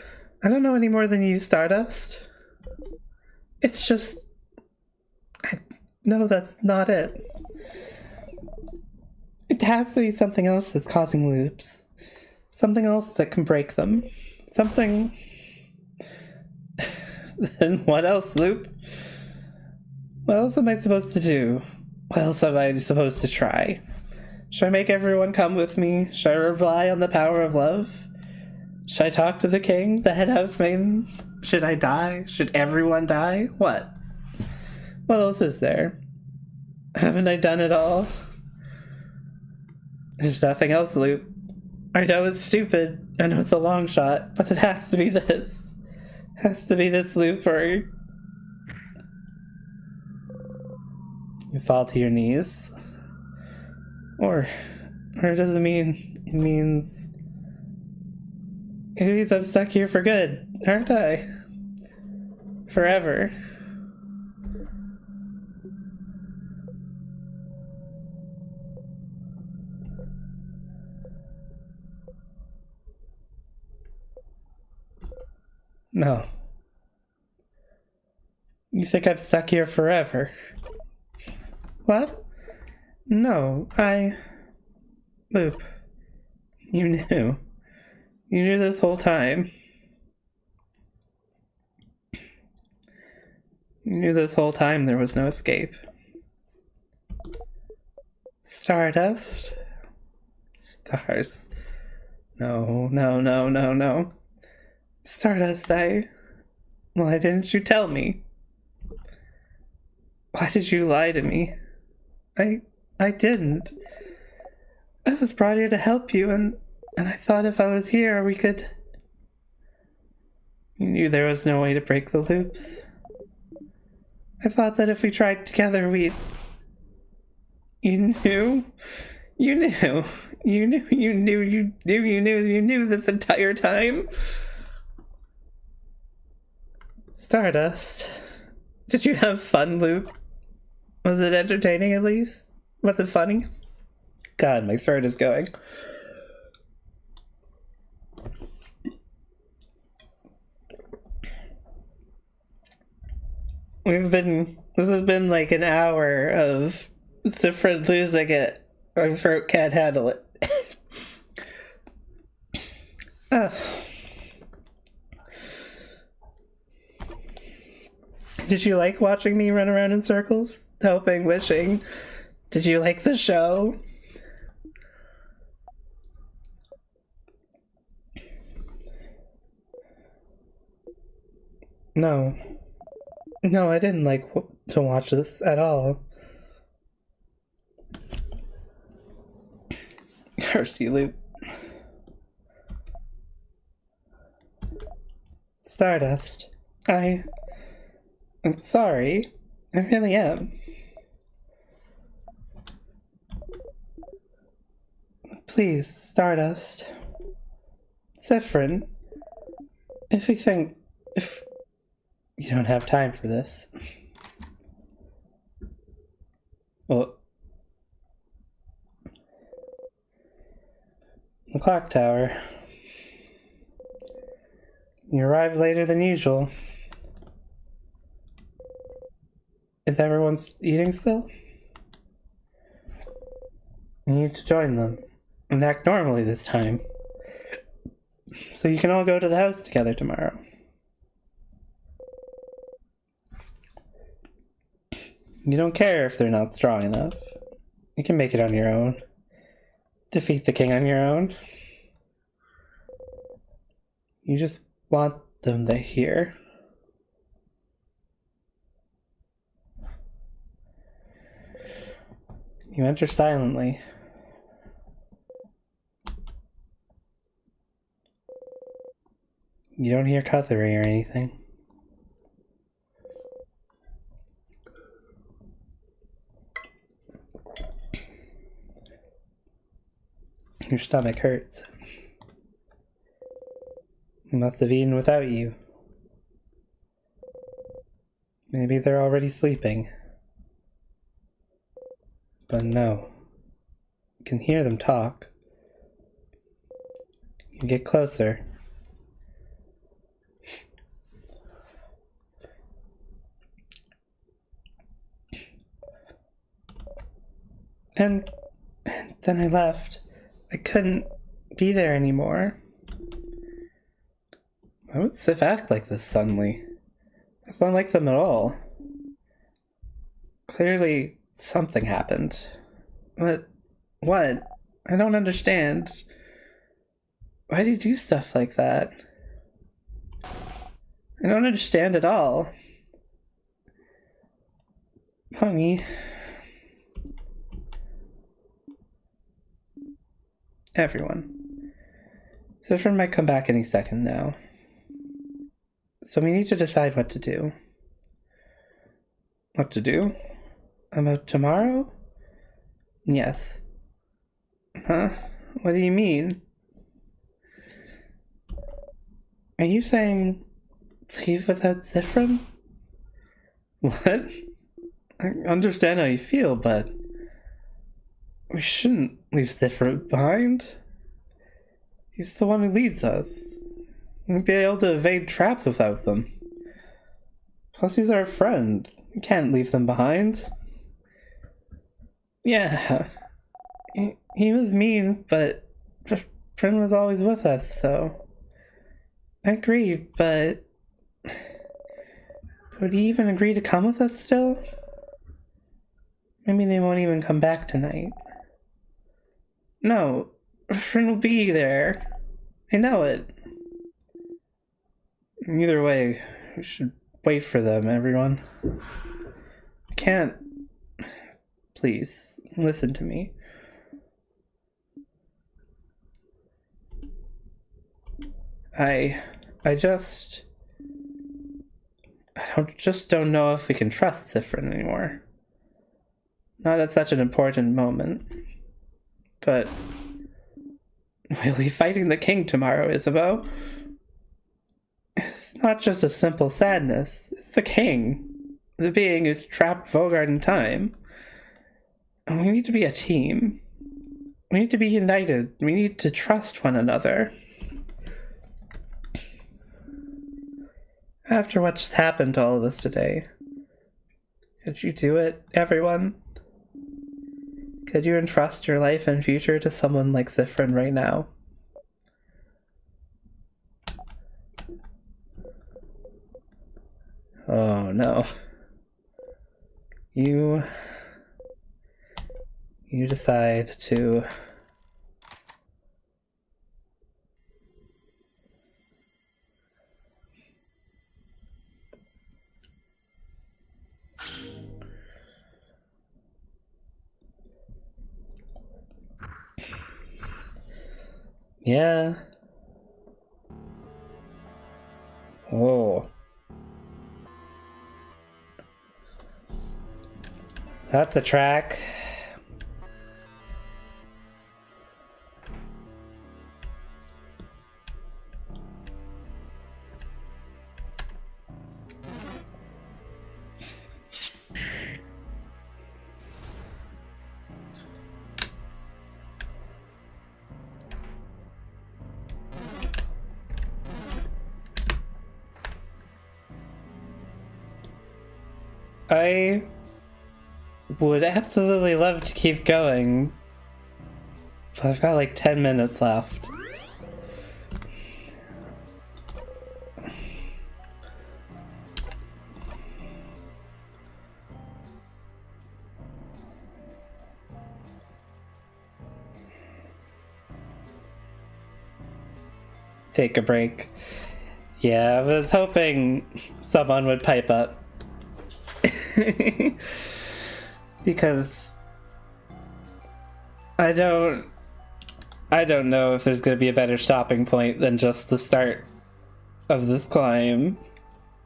I don't know any more than you, Stardust. It's just... I know that's not it. It has to be something else that's causing loops. Something else that can break them. Something... Then what else, Loop? What else am I supposed to do? What else am I supposed to try? Should I make everyone come with me? Should I rely on the power of love? Should I talk to the king, the head housemaiden? Should I die? Should everyone die? What? What else is there? Haven't I done it all? There's nothing else, Loop. I know it's stupid. I know it's a long shot, but it has to be this. It has to be this, Loop, or you fall to your knees. Or does it mean, it means I'm stuck here for good, aren't I? Forever. No. You think I'm stuck here forever? What? No, Loop. You knew. You knew this whole time. You knew this whole time there was no escape. Stardust? Stars. No. Stardust, why didn't you tell me? Why did you lie to me? I didn't. I was brought here to help you, and I thought if I was here, we could... You knew there was no way to break the loops. I thought that if we tried together, we'd... You knew? You knew. You knew this entire time? Stardust. Did you have fun, Loop? Was it entertaining at least? Was it funny? God, my throat is going. This has been like an hour of Siffred losing it. My throat can't handle it. Did you like watching me run around in circles? Hoping, wishing. Did you like the show? No. No, I didn't like to watch this at all. Curse you, Loop. Stardust. I'm sorry. I really am. Please, Stardust. Siffrin. If you don't have time for this. Well, the clock tower. You arrived later than usual. Is everyone eating still? You need to join them and act normally this time. So you can all go to the house together tomorrow. You don't care if they're not strong enough. You can make it on your own. Defeat the king on your own. You just want them to hear. You enter silently. You don't hear cutlery or anything. Your stomach hurts. You must have eaten without you. Maybe they're already sleeping. But no. You can hear them talk. You get closer. And then I left. I couldn't be there anymore. Why would Sif act like this suddenly? It's not like them at all. Clearly, something happened. But What? I don't understand. Why do you do stuff like that? I don't understand at all. Pony. Everyone. Zephyr might come back any second now. So we need to decide what to do. What to do? About tomorrow? Yes. Huh? What do you mean? Are you saying leave without Zifrin? What? I understand how you feel, but we shouldn't leave Zifrin behind. He's the one who leads us. We'd be able to evade traps without them. Plus, he's our friend. We can't leave them behind. Yeah. He was mean, but Friend was always with us, so... I agree, but... Would he even agree to come with us still? Maybe they won't even come back tonight. No, Friend will be there. I know it. Either way, we should wait for them, everyone. I can't... Please, listen to me. I don't know if we can trust Zifrin anymore. Not at such an important moment. But we'll be fighting the king tomorrow, Isabeau. It's not just a simple sadness. It's the king. The being who's trapped Vaugarde in time. And we need to be a team. We need to be united. We need to trust one another. After what just happened to all of us today, could you do it, everyone? Could you entrust your life and future to someone like Zifrin right now? Oh no. You decide to... Yeah. Whoa. That's a track. I would absolutely love to keep going, but I've got like 10 minutes left. Take a break. Yeah, I was hoping someone would pipe up. Because I don't know if there's going to be a better stopping point than just the start of this climb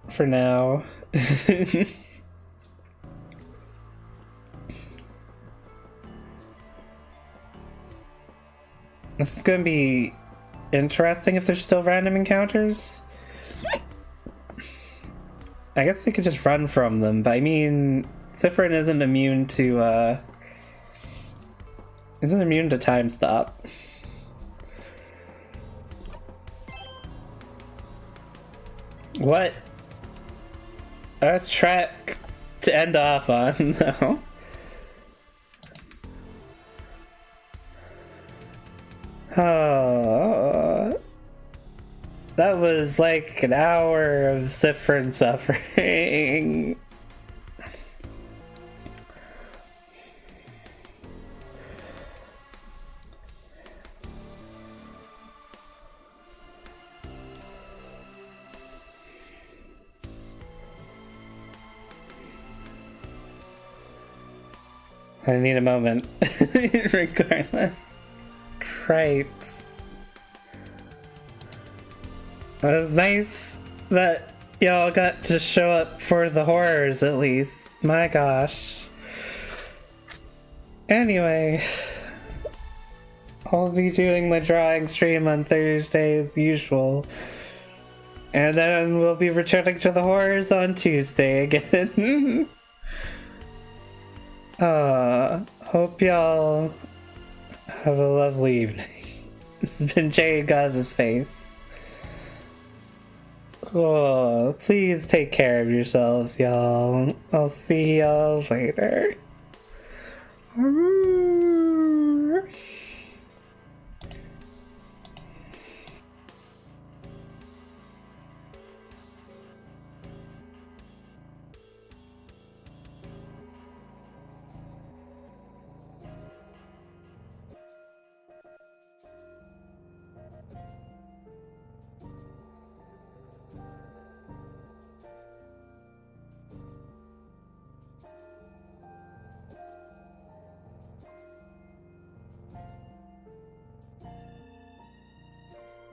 for now. This is going to be interesting if there's still random encounters. I guess they could just run from them, but I mean, Zifrin isn't immune to time stop. What a track to end off on, though. Oh, that was like an hour of Zifrin suffering. I need a moment. Regardless. Cripes. It was nice that y'all got to show up for the horrors at least. My gosh. Anyway, I'll be doing my drawing stream on Thursday as usual. And then we'll be returning to the horrors on Tuesday again. Hope y'all have a lovely evening. This has been Jay Gaz's Face. Oh, please take care of yourselves, y'all. I'll see y'all later.